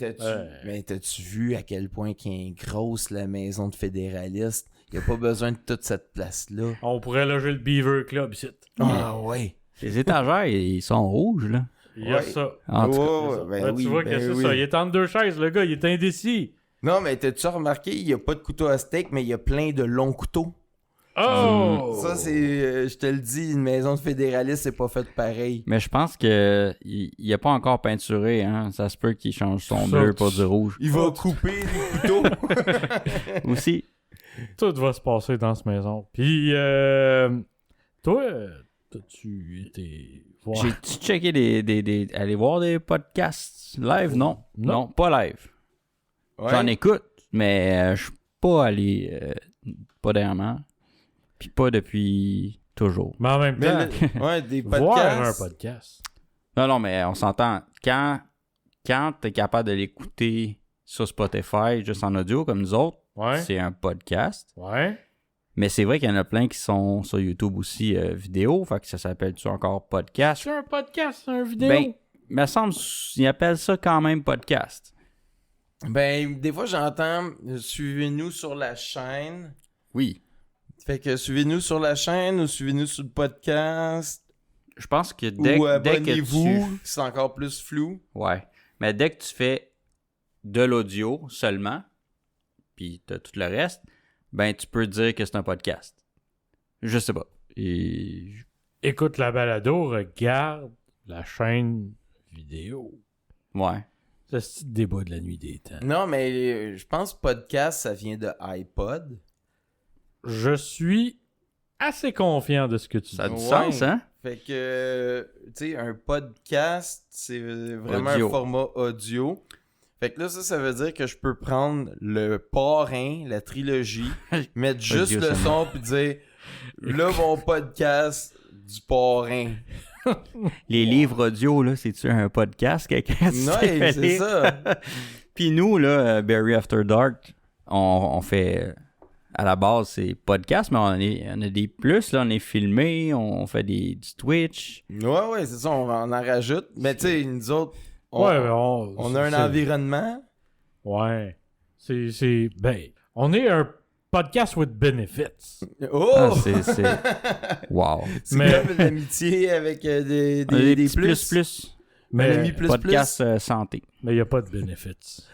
Ouais. t'as-tu vu à quel point qu'elle est grosse, la maison de fédéraliste? Il n'y a pas besoin de toute cette place-là. On pourrait loger le Beaver Club ici. Ah ouais. Les étagères, ils sont rouges, là. Il y a Ouais. ça. En tout cas, Ouais, Ben, ben tu oui, vois que ben c'est oui. ça. Il est entre deux chaises, le gars. Il est indécis. Non, mais t'as-tu remarqué, il n'y a pas de couteau à steak, mais il y a plein de longs couteaux. Oh! Ça, c'est, je te le dis, une maison de fédéraliste, c'est pas fait pareil. Mais je pense que il a pas encore peinturé, hein. Ça se peut qu'il change son Ça, bleu pour du rouge. Il va couper les couteaux. Aussi, Tout va se passer dans cette maison. Puis, toi, t'as-tu été voir? j'ai-tu checké aller voir des podcasts live? Non. Non. Non, pas live. Ouais. J'en écoute, mais je suis pas allé pas dernièrement. Puis pas depuis toujours. Mais en même Mais temps, ouais, des voir un podcasts. podcast. Non, mais on s'entend. Quand t'es capable de l'écouter sur Spotify, juste en audio, comme nous autres, Ouais. c'est un podcast. Ouais. Mais c'est vrai qu'il y en a plein qui sont sur YouTube aussi vidéo. Fait que ça s'appelle-tu encore podcast? C'est un podcast, c'est un vidéo. Ben, il me semble qu'ils appellent ça quand même podcast. Ben, des fois, j'entends suivez-nous sur la chaîne. Oui. Fait que suivez-nous sur la chaîne ou suivez-nous sur le podcast. Je pense que Ou dès que abonnez-vous, c'est encore plus flou. Ouais. Mais dès que tu fais de l'audio seulement, puis t'as tout le reste, ben tu peux dire que c'est un podcast. Je sais pas. Et... Écoute la balado, regarde la chaîne vidéo. Ouais. C'est ce petit débat de la nuit des temps. Non, mais je pense podcast, ça vient de iPod. Je suis assez confiant de ce que tu Ça a dis. du Ouais. sens, hein? Fait que, tu sais, un podcast, c'est vraiment Audio. un format audio. Fait que là, ça veut dire que je peux prendre le parrain, la trilogie, mettre juste Audio le seulement. son puis dire là, mon podcast du parrain. Les livres audio, là, c'est-tu un podcast? Quelqu'un Ouais, c'est ça. Puis nous, là, Barry After Dark, on fait... À la base, c'est podcast, mais on a des plus, là, on est filmé, on fait du Twitch. Ouais, c'est ça, on en rajoute. Mais tu sais, nous autres, on a un environnement. Ouais. Ben, on est un podcast with benefits. Oh! Ah, c'est... Wow. C'est Mais- comme l'amitié avec des On a des petits plus. Mais Un ami plus podcast santé. il n'y a pas de benefits.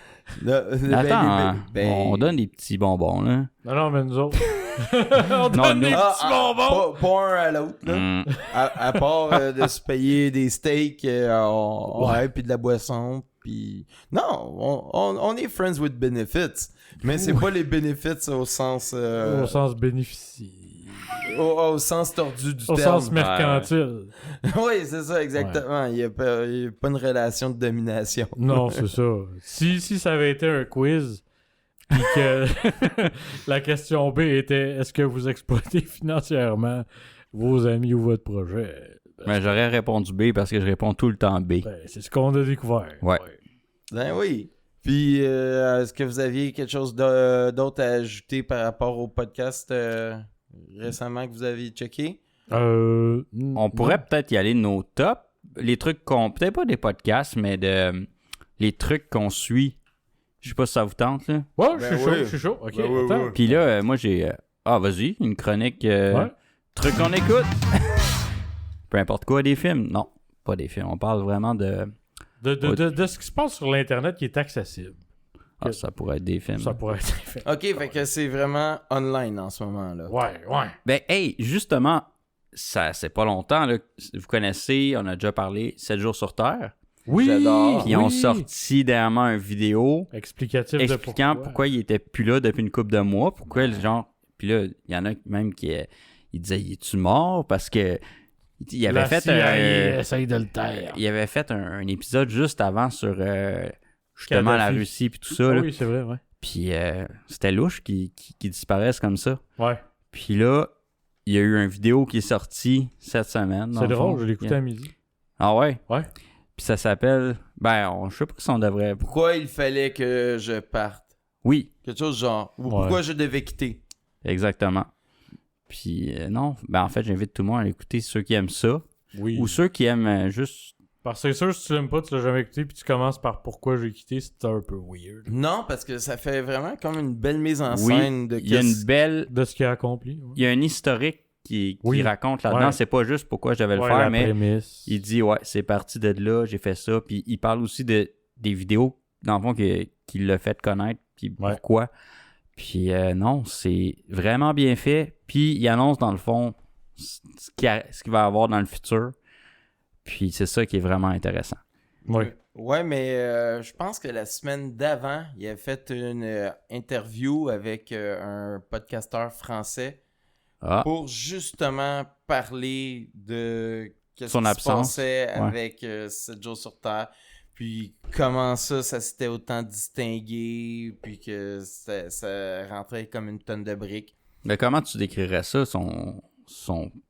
Attends, on donne des petits bonbons, là. Non, mais nous autres. Non, on donne nous- des petits bonbons. Pas un à l'autre, là. Mm. À part de se payer des steaks, ouais, puis de la boisson, puis... Non, on est friends with benefits, mais c'est pas les benefits au sens... Au sens bénéficie. au sens tordu du Au terme. sens mercantile. Oui, c'est ça, exactement. Il y a pas une relation de domination. Non, c'est ça. Si ça avait été un quiz, puis que la question B était est-ce que vous exploitez financièrement vos amis ou votre projet? Mais j'aurais répondu B parce que je réponds tout le temps B. Ben, c'est ce qu'on a découvert. Ouais. Ben oui. Puis, est-ce que vous aviez quelque chose d'autre à ajouter par rapport au podcast récemment que vous aviez checké? On pourrait peut-être y aller de nos tops. Les trucs qu'on... Peut-être pas des podcasts, mais les trucs qu'on suit. Je sais pas si ça vous tente, là. Ouais, Ben je suis chaud. Ok, Ben oui, attends. oui. Puis là, moi, j'ai... vas-y, une chronique... Ouais. Trucs qu'on écoute. Peu importe quoi, des films. Non, pas des films. On parle vraiment de... De ce qui se passe sur l'Internet qui est accessible. Ah, ça pourrait être des films. Ça pourrait être fait. OK, fait que c'est vraiment online en ce moment, là. Ouais. Ben, hey, justement, ça c'est pas longtemps, là. Vous connaissez, on a déjà parlé 7 jours sur Terre. Oui! J'adore. Puis ils ont sorti dernièrement une vidéo Explicatif expliquant de pourquoi il était plus là depuis une couple de mois. Pourquoi, genre... Puis là, il y en a même qui il disait, il est-tu mort? Parce que il avait fait essaye de le taire. il avait fait un épisode juste avant sur justement la Kadhafi. Russie puis tout ça. Là. Oui, c'est vrai, ouais. Puis c'était louche qu'ils disparaissent comme ça. Ouais. Puis là, il y a eu une vidéo qui est sortie cette semaine. dans C'est le drôle, fond. je l'ai écouté à midi. Ah ouais? Ouais. Puis ça s'appelle... je sais pas si on devrait... Pourquoi il fallait que je parte? Oui, Quelque chose du genre. Ou pourquoi je devais quitter? exactement. Puis non, en fait, j'invite tout le monde à l'écouter, ceux qui aiment ça. Oui. Ou ceux qui aiment juste... Parce que c'est sûr, si tu l'aimes pas, tu l'as jamais écouté, puis tu commences par pourquoi j'ai quitté, c'est un peu weird. Non, parce que ça fait vraiment comme une belle mise en Oui, scène de il y a une belle... De ce qu'il a accompli. Ouais. Il y a un historique qui Oui. raconte là-dedans. Ouais. C'est pas juste pourquoi je devais le Ouais, faire, la mais prémisse. il dit, ouais, c'est parti de là, j'ai fait ça. Puis il parle aussi des vidéos, dans le fond, qu'il l'a fait connaître, puis Ouais. pourquoi. Puis non, c'est vraiment bien fait. Puis il annonce, dans le fond, ce qu'il va avoir dans le futur. Puis c'est ça qui est vraiment intéressant. Oui. Ouais, mais je pense que la semaine d'avant, il a fait une interview avec un podcasteur français Ah, pour justement parler de qu'est-ce Son qui absence. se passait Ouais. avec 7 jours sur Terre, puis comment ça s'était autant distingué, puis que ça rentrait comme une tonne de briques. mais comment tu décrirais ça,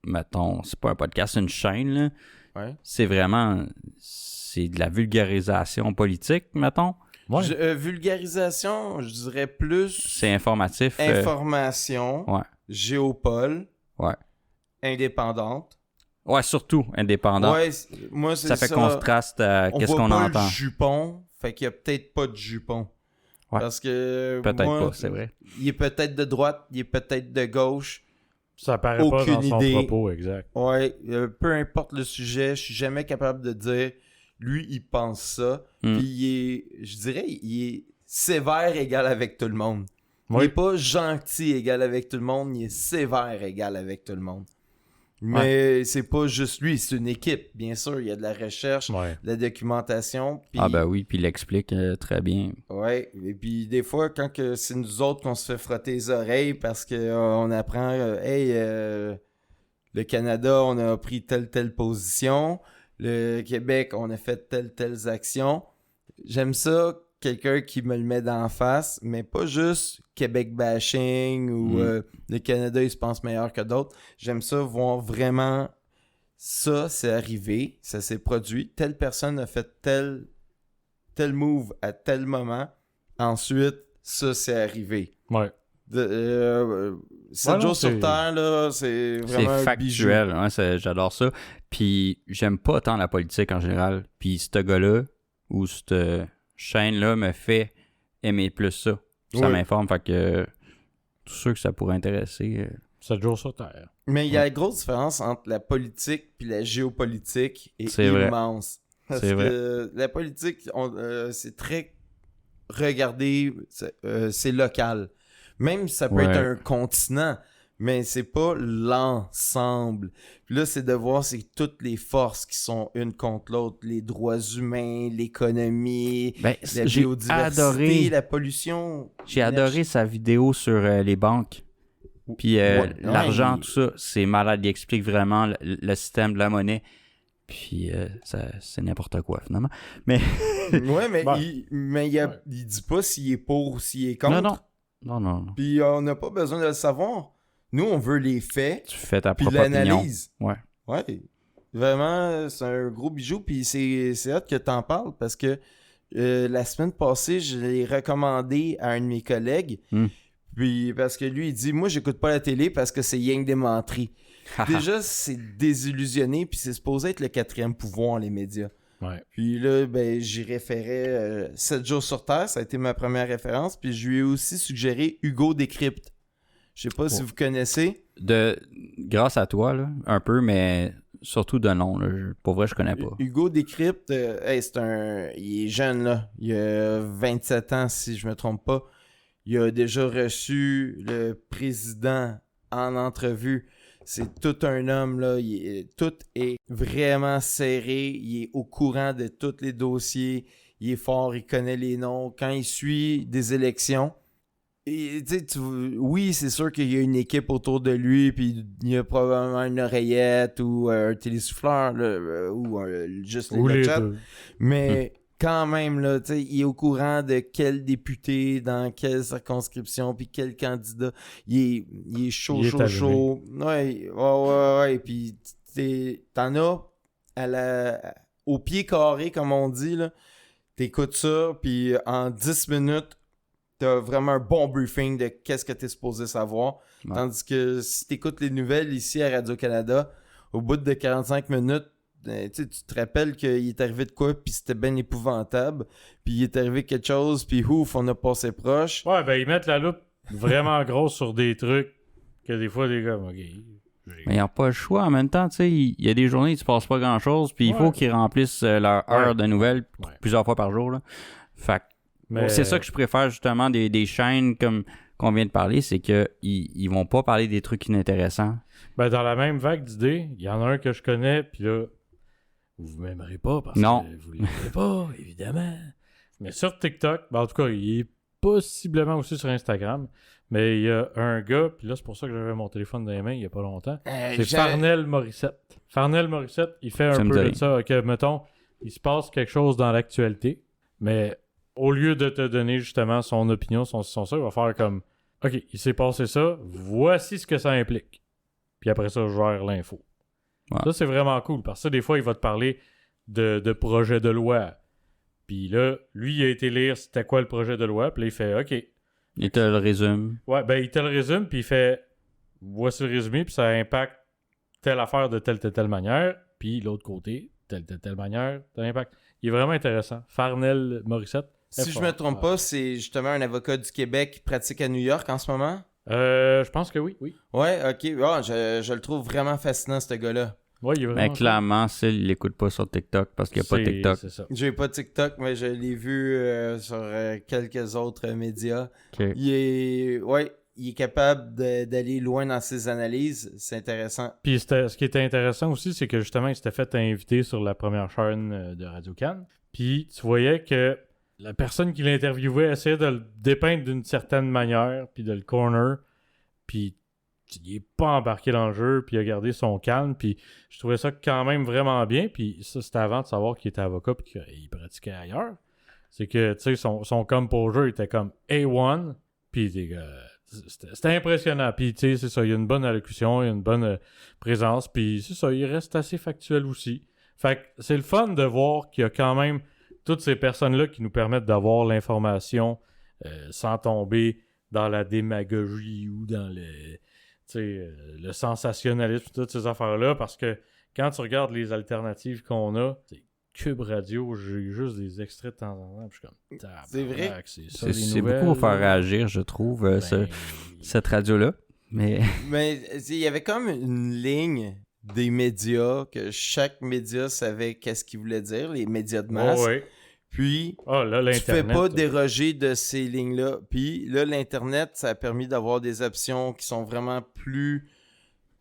mettons, c'est pas un podcast, c'est une chaîne, là. Ouais. C'est vraiment... C'est de la vulgarisation politique, mettons. Ouais. Vulgarisation, je dirais plus C'est informatif. information, Ouais. géopole, Ouais. indépendante. Ouais, surtout indépendant. Ouais, moi c'est ça fait contraste à On qu'est-ce voit qu'on pas entend. le jupon, fait qu'il y a peut-être pas de jupon. Ouais. Parce que Peut-être moi, pas, c'est vrai. Il est peut-être de droite, il est peut-être de gauche. Ça paraît pas Aucune dans son idée. propos, exact. Ouais, peu importe le sujet, je suis jamais capable de dire lui il pense ça. Hmm. Puis je dirais, il est sévère égal avec tout le monde. Il Oui. est pas gentil égal avec tout le monde, il est sévère égal avec tout le monde. Mais c'est pas juste lui, c'est une équipe, bien sûr. Il y a de la recherche, Ouais. de la documentation. Puis, Ah ben oui, puis il l'explique très bien. ouais, et puis des fois, quand que c'est nous autres qu'on se fait frotter les oreilles parce qu'on apprend, le Canada, on a pris telle position, le Québec, on a fait telles actions. J'aime ça, quelqu'un qui me le met d'en face, mais pas juste Québec bashing ou le Canada, il se pense meilleur que d'autres. J'aime ça voir vraiment ça, c'est arrivé, ça s'est produit, telle personne a fait tel move à tel moment, ensuite, ça, c'est arrivé. Ouais. 7 jours sur Terre, là, c'est vraiment C'est un bijou. factuel, hein, j'adore ça. Puis j'aime pas tant la politique en général. Puis ce gars-là, ou cette chaîne-là me fait aimer plus ça. Ça Oui. m'informe, fait que tous ceux que ça pourrait intéresser. 7 jours sur Terre. Mais il y a une grosse différence entre la politique puis la géopolitique est C'est vrai. immense. Parce C'est que la politique, c'est très regardé, c'est local. Même si ça peut Ouais. être un continent, mais c'est pas l'ensemble. Puis là, c'est de voir c'est toutes les forces qui sont une contre l'autre, les droits humains, l'économie, Ben, la j'ai biodiversité, adoré. la pollution. J'ai adoré sa vidéo sur les banques. Puis Ouais, l'argent, ouais. tout ça, c'est malade. Il explique vraiment le système de la monnaie. Puis c'est n'importe quoi, finalement. Mais Ouais, mais, Ben, il dit pas s'il est pour ou s'il est contre. non. Puis on n'a pas besoin de le savoir. Nous, on veut les faits, Tu fais ta puis propre opinion. l'analyse. Ouais. Ouais. Vraiment, c'est un gros bijou, puis c'est hâte que t'en parles, parce que la semaine passée, je l'ai recommandé à un de mes collègues, puis parce que lui, il dit « Moi, j'écoute pas la télé parce que c'est rien que des menteries. » Déjà, c'est désillusionné, puis c'est supposé être le 4e pouvoir, les médias. Ouais. Puis là, ben, j'y référais 7 jours sur Terre, ça a été ma première référence, puis je lui ai aussi suggéré Hugo Décrypte. Je sais pas si vous connaissez. Grâce à toi, là, un peu, mais surtout de nom. Là. Pour vrai, je connais pas. Hugo Décrypte, il est jeune, là. Il a 27 ans, si je me trompe pas. Il a déjà reçu le président en entrevue. C'est tout un homme, là. Tout est vraiment serré. Il est au courant de tous les dossiers. Il est fort, il connaît les noms. Quand il suit des élections, et, oui, c'est sûr qu'il y a une équipe autour de lui, puis il y a probablement une oreillette ou un télésouffleur, là, ou juste Ou le les chat. deux. Mais quand même, là, il est au courant de quel député, dans quelle circonscription, puis quel candidat. Il est chaud, Il est chaud, allumé. chaud. Ouais. Puis t'en as au pied carré, comme on dit, là. T'écoutes ça, puis en 10 minutes, t'as vraiment un bon briefing de qu'est-ce que t'es supposé savoir. Ouais. Tandis que si t'écoutes les nouvelles ici à Radio-Canada, au bout de 45 minutes, tu te rappelles qu'il est arrivé de quoi, puis c'était bien épouvantable, puis il est arrivé quelque chose, puis ouf, on a passé proche. Ouais, ben ils mettent la loupe vraiment grosse sur des trucs que des fois, des gars, OK. Mais ils n'ont pas le choix. En même temps, tu sais, il y a des journées où il se passe pas grand-chose, puis il faut Ouais. qu'ils remplissent leur heure Ouais. de nouvelles Ouais. plusieurs fois par jour. Là. Fait que Mais c'est ça que je préfère justement des chaînes comme qu'on vient de parler, c'est qu'ils vont pas parler des trucs inintéressants. Ben, dans la même vague d'idées, il y en a un que je connais, puis là, vous m'aimerez pas parce Non. que vous l'aimerez pas, évidemment. Mais sur TikTok, ben, en tout cas, il est possiblement aussi sur Instagram, mais il y a un gars, puis là, c'est pour ça que j'avais mon téléphone dans les mains il y a pas longtemps. C'est Farnell Morissette. Farnell Morissette, il fait Ça un me peu dit de ça, que, mettons, il se passe quelque chose dans l'actualité, mais au lieu de te donner justement son opinion, son ça, il va faire comme OK, il s'est passé ça, voici ce que ça implique. Puis après ça, je gère l'info. Ouais. Ça, c'est vraiment cool, parce que des fois, il va te parler de projet de loi. Puis là, lui, il a été lire c'était quoi le projet de loi, puis là, il fait OK. Il te le résume. Ouais, ben, il te le résume, puis il fait voici le résumé, puis ça impacte telle affaire de telle manière, puis l'autre côté, telle manière, tel impact. Il est vraiment intéressant. Farnell Morissette. Si je me trompe pas, c'est justement un avocat du Québec qui pratique à New York en ce moment. Je pense que oui. Ouais, ok. Ah, je le trouve vraiment fascinant, ce gars-là. Ouais, il est vraiment Mais cool. clairement, il l'écoute pas sur TikTok parce qu'il n'y a pas de C'est- TikTok. C'est ça. J'ai pas TikTok, mais je l'ai vu sur quelques autres médias. Ok. Il est capable d'aller loin dans ses analyses. C'est intéressant. Puis ce qui était intéressant aussi, c'est que justement, il s'était fait inviter sur la première chaîne de Radio-Can. Puis tu voyais que la personne qui l'interviewait essayait de le dépeindre d'une certaine manière, puis de le corner. Puis il est pas embarqué dans le jeu, puis il a gardé son calme. Puis je trouvais ça quand même vraiment bien. Puis ça, c'était avant de savoir qu'il était avocat, puis qu'il pratiquait ailleurs. C'est que, tu sais, son composure était comme A1. Puis c'était impressionnant. Puis, tu sais, c'est ça, il y a une bonne allocution, il y a une bonne présence, puis c'est ça, il reste assez factuel aussi. Fait que c'est le fun de voir qu'il y a quand même toutes ces personnes-là qui nous permettent d'avoir l'information sans tomber dans la démagogie ou dans le sensationnalisme, toutes ces affaires-là, parce que quand tu regardes les alternatives qu'on a, c'est Cube Radio, j'ai juste des extraits de temps en temps, puis je suis comme... C'est vrai? C'est beaucoup pour faire réagir, je trouve, cette radio-là. Mais il y avait comme une ligne des médias, que chaque média savait qu'est-ce qu'il voulait dire, les médias de masse. Ouais. Puis, là, tu fais l'Internet, pas déroger de ces lignes-là. Puis là, l'Internet, ça a permis d'avoir des options qui sont vraiment plus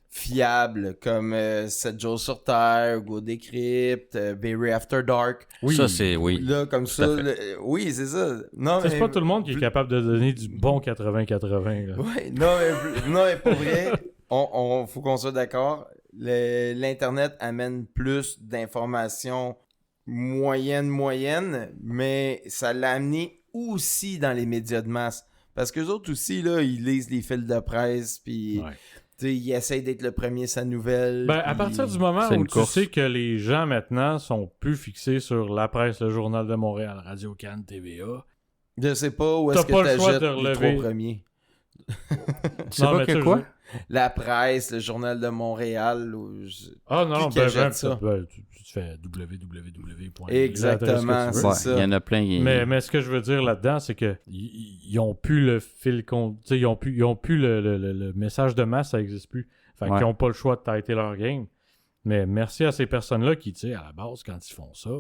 fiables, comme 7 jours sur Terre, Go Decrypt, Berry After Dark. oui, ça, c'est... Oui. Là, comme Tout ça, à fait. oui, c'est ça. Non, c'est pas tout le monde qui est capable de donner du bon 80-80. Là. Ouais, non, mais pour vrai, faut qu'on soit d'accord. L'Internet amène plus d'informations moyennes, mais ça l'a amené aussi dans les médias de masse. Parce qu'eux autres aussi, là, ils lisent les fils de presse, puis ils essayent d'être le premier sa nouvelle. Ben, à partir du moment où tu sais que les gens maintenant sont plus fixés sur la presse, le Journal de Montréal, Radio-Can, TVA... Je sais pas où est-ce que t'achètes les 3 premiers. Tu sais pas que quoi? La presse, le Journal de Montréal. Ah non, tu fais www. Exactement, c'est ça. Il y en a plein. Mais ce que je veux dire là-dedans, c'est que ils ont plus le fil ils ont plus le message de masse, ça n'existe plus. Fait qu'ils n'ont pas le choix de tâter leur game. Mais merci à ces personnes-là qui, tu sais, à la base, quand ils font ça,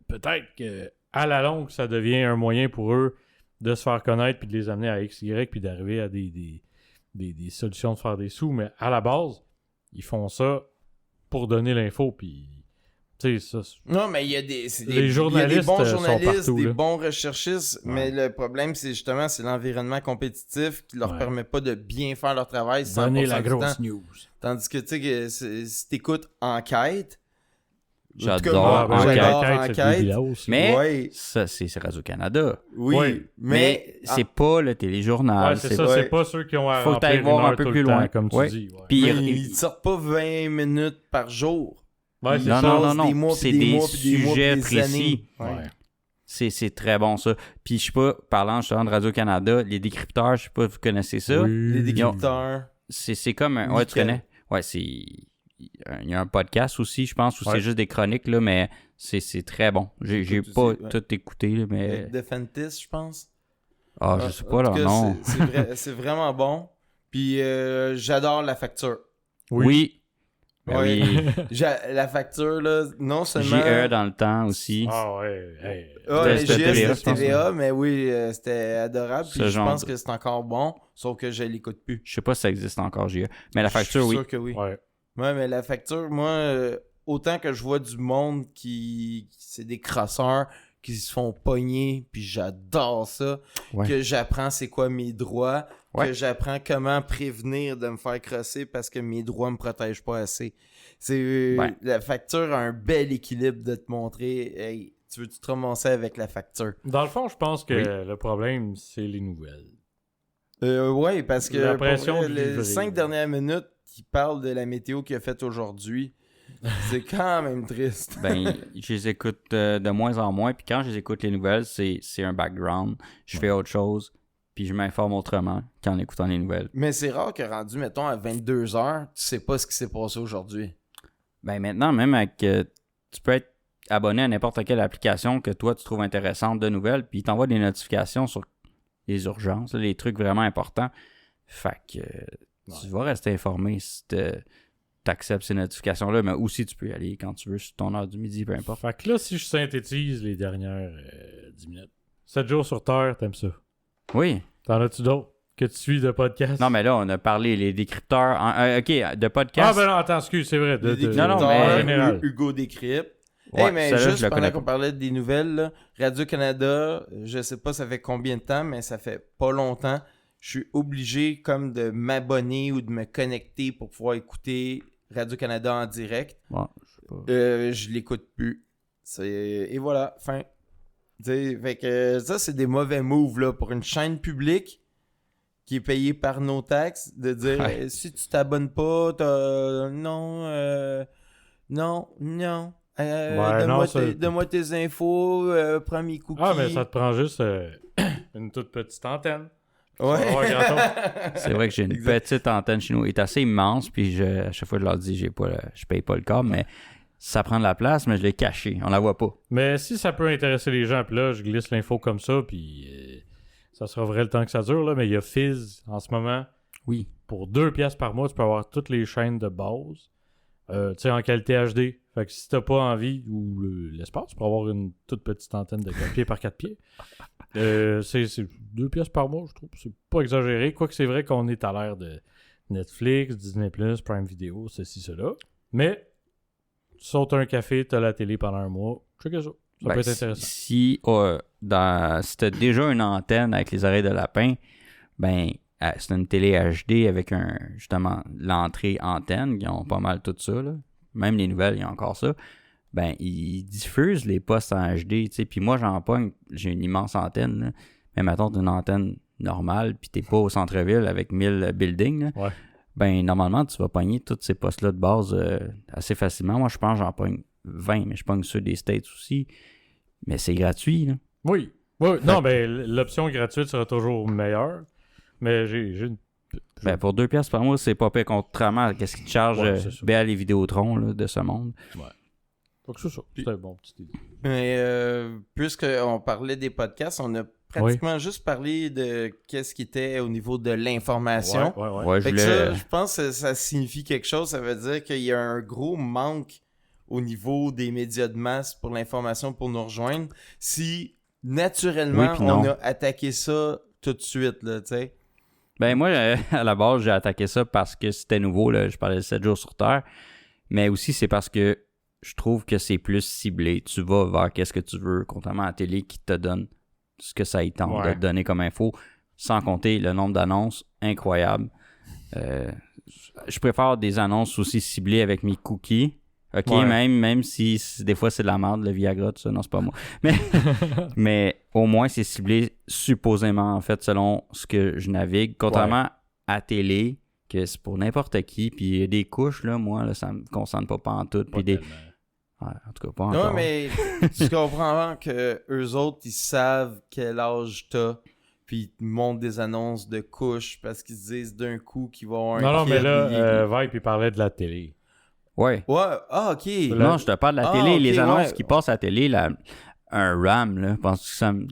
peut-être qu'à la longue, ça devient un moyen pour eux de se faire connaître puis de les amener à XY puis d'arriver à des solutions de faire des sous. Mais à la base, ils font ça pour donner l'info puis tu sais ça. Non, mais il y a des journalistes, bons journalistes, sont partout, des là. bons recherchistes, mais le problème c'est justement l'environnement compétitif qui leur permet pas de bien faire leur travail 100% donner la du grosse temps. news. Tandis que tu sais si t'écoutes Enquête, J'adore Enquête. Mais ça, c'est Radio-Canada. Oui, mais c'est pas le téléjournal. Ouais, c'est ça, c'est pas ceux qui ont à faut que t'ailles voir un peu plus loin, comme tu dis. Ouais. Puis ils sortent pas 20 minutes par jour. Ouais, c'est non, c'est des sujets précis. Ouais. C'est très bon, ça. Puis, je sais pas, parlant justement de Radio-Canada, les décrypteurs, je sais pas, vous connaissez ça? Oui. Les décrypteurs. C'est comme un... Ouais, tu connais? Ouais, c'est... Il y a un podcast aussi, je pense, où c'est juste des chroniques, là, mais c'est très bon. J'ai pas tout écouté, là, mais... The Fantasy, je pense. Ah, je sais pas leur nom. C'est vraiment bon. Puis, j'adore la facture. Oui. Ben ouais. oui. La facture, là, non seulement... JE dans le temps aussi. Ah ouais. Hey. C'était TVA, mais oui, c'était adorable. Puis je pense de... que c'est encore bon, sauf que je l'écoute plus. Je sais pas si ça existe encore, JE. Mais la facture, je suis oui. sûr que oui. Ouais, mais la facture, moi, autant que je vois du monde qui c'est des crosseurs qui se font pogner, puis j'adore ça, que j'apprends c'est quoi mes droits, que j'apprends comment prévenir de me faire crosser parce que mes droits me protègent pas assez. La facture a un bel équilibre de te montrer, hey, tu veux-tu te ramasser avec la facture? Dans le fond, je pense que le problème, c'est les nouvelles. Oui, parce que la pression les 5 dernières minutes qui parlent de la météo qu'il a faite aujourd'hui, c'est quand même triste. Ben, je les écoute de moins en moins, puis quand je les écoute les nouvelles, c'est un background. Je fais autre chose, puis je m'informe autrement qu'en écoutant les nouvelles. Mais c'est rare que rendu, mettons, à 22h, tu sais pas ce qui s'est passé aujourd'hui. Ben maintenant, même avec... tu peux être abonné à n'importe quelle application que toi, tu trouves intéressante de nouvelles, puis il t'envoie des notifications sur les urgences, les trucs vraiment importants. Fait que tu vas rester informé si t'acceptes ces notifications-là, mais aussi tu peux y aller quand tu veux sur ton heure du midi, peu importe. Fait que là, si je synthétise les dernières 10 minutes, 7 jours sur Terre, t'aimes ça? Oui. T'en as-tu d'autres que tu suis de podcast? Non, mais là, on a parlé les décrypteurs. OK, de podcast. Ah, ben non, attends, excuse, c'est vrai. Non, mais en général. Hugo Décrypte. Ouais, mais juste pendant qu'on parlait des nouvelles, là, Radio-Canada, je sais pas ça fait combien de temps, mais ça fait pas longtemps. Je suis obligé comme de m'abonner ou de me connecter pour pouvoir écouter Radio-Canada en direct. Ouais, je l'écoute plus. Et voilà, fin. T'sais, fait que ça, c'est des mauvais moves là, pour une chaîne publique qui est payé par nos taxes, de dire Ouais. si tu t'abonnes pas, non. Ouais, Donne-moi tes infos, prends mes cookies. Ah, mais ça te prend juste une toute petite antenne. Ouais. Ça va avoir gratos. C'est vrai que j'ai une Exact. petite antenne chez nous. Elle est assez immense, puis à chaque fois je leur dis, je paye pas le câble, mais ça prend de la place, mais je l'ai caché. On la voit pas. Mais si ça peut intéresser les gens, puis là, je glisse l'info comme ça, puis ça sera vrai le temps que ça dure, là, mais il y a Fizz en ce moment. Oui. Pour 2$ par mois, tu peux avoir toutes les chaînes de base. Tu sais, en qualité HD. Fait que si t'as pas envie, ou l'espace, tu peux avoir une toute petite antenne de 4 pieds par 4 pieds. C'est 2$ par mois, je trouve. C'est pas exagéré. Quoique c'est vrai qu'on est à l'ère de Netflix, Disney+, Prime Video, ceci, cela. Mais, tu sautes un café, t'as la télé pendant un mois. Check ça. Ça peut être intéressant. Si t'as déjà une antenne avec les oreilles de lapin, ben c'est une télé HD avec justement l'entrée antenne, qui ont pas mal tout ça, là. Même les nouvelles, il y a encore ça. Ben, ils diffusent les postes en HD, tu sais. Puis moi, j'en pogne, j'ai une immense antenne, là. Mais mettons, t'as une antenne normale, puis t'es pas au centre-ville avec 1000 buildings, là. Ouais. Ben, normalement, tu vas pogner tous ces postes-là de base assez facilement. Moi, je pense que j'en pogne 20, mais je pogne ceux des States aussi. Mais c'est gratuit, là. Oui. Non, ben l'option gratuite sera toujours meilleure. Mais j'ai une... Ben, pour 2$ par mois, c'est pas pire, contrairement à ce qu'ils te chargent Ouais, c'est ça. BL et Vidéotron là, de ce monde. Faut que c'est ça. C'est un bon petit idée. Mais puisqu'on parlait des podcasts, on a pratiquement juste parlé de qu'est-ce qui était au niveau de l'information. Ouais. Ouais, je Fait que voulais. ça, je pense que ça signifie quelque chose. Ça veut dire qu'il y a un gros manque au niveau des médias de masse pour l'information pour nous rejoindre. Si naturellement Oui, puis non. on a attaqué ça tout de suite, là, tu sais. Ben, moi, à la base, j'ai attaqué ça parce que c'était nouveau, là. Je parlais de 7 jours sur Terre. Mais aussi, c'est parce que je trouve que c'est plus ciblé. Tu vas vers qu'est-ce que tu veux, contrairement à la télé qui te donne ce que ça y tente de te donner comme info, sans compter le nombre d'annonces incroyable. Je préfère des annonces aussi ciblées avec mes cookies. OK, Ouais. même si des fois c'est de la merde, le Viagra, tout ça, non, c'est pas moi. Mais au moins, c'est ciblé supposément, en fait, selon ce que je navigue. Contrairement à télé, que c'est pour n'importe qui, puis il y a des couches, là, moi, là, ça me concerne pas pantoute. Puis des... Ouais, en tout cas, pas encore. Non, mais tu comprends que eux autres, ils savent quel âge t'as, puis ils te montrent des annonces de couches parce qu'ils se disent d'un coup qu'ils vont avoir un Non, mais kid, là, Vibe, il parlait de la télé. Ouais. Ouais, ah, ok. Non, je te parle de la Ah, télé. ok, Les annonces ouais. qui passent à la télé, un RAM, là, pense que ça me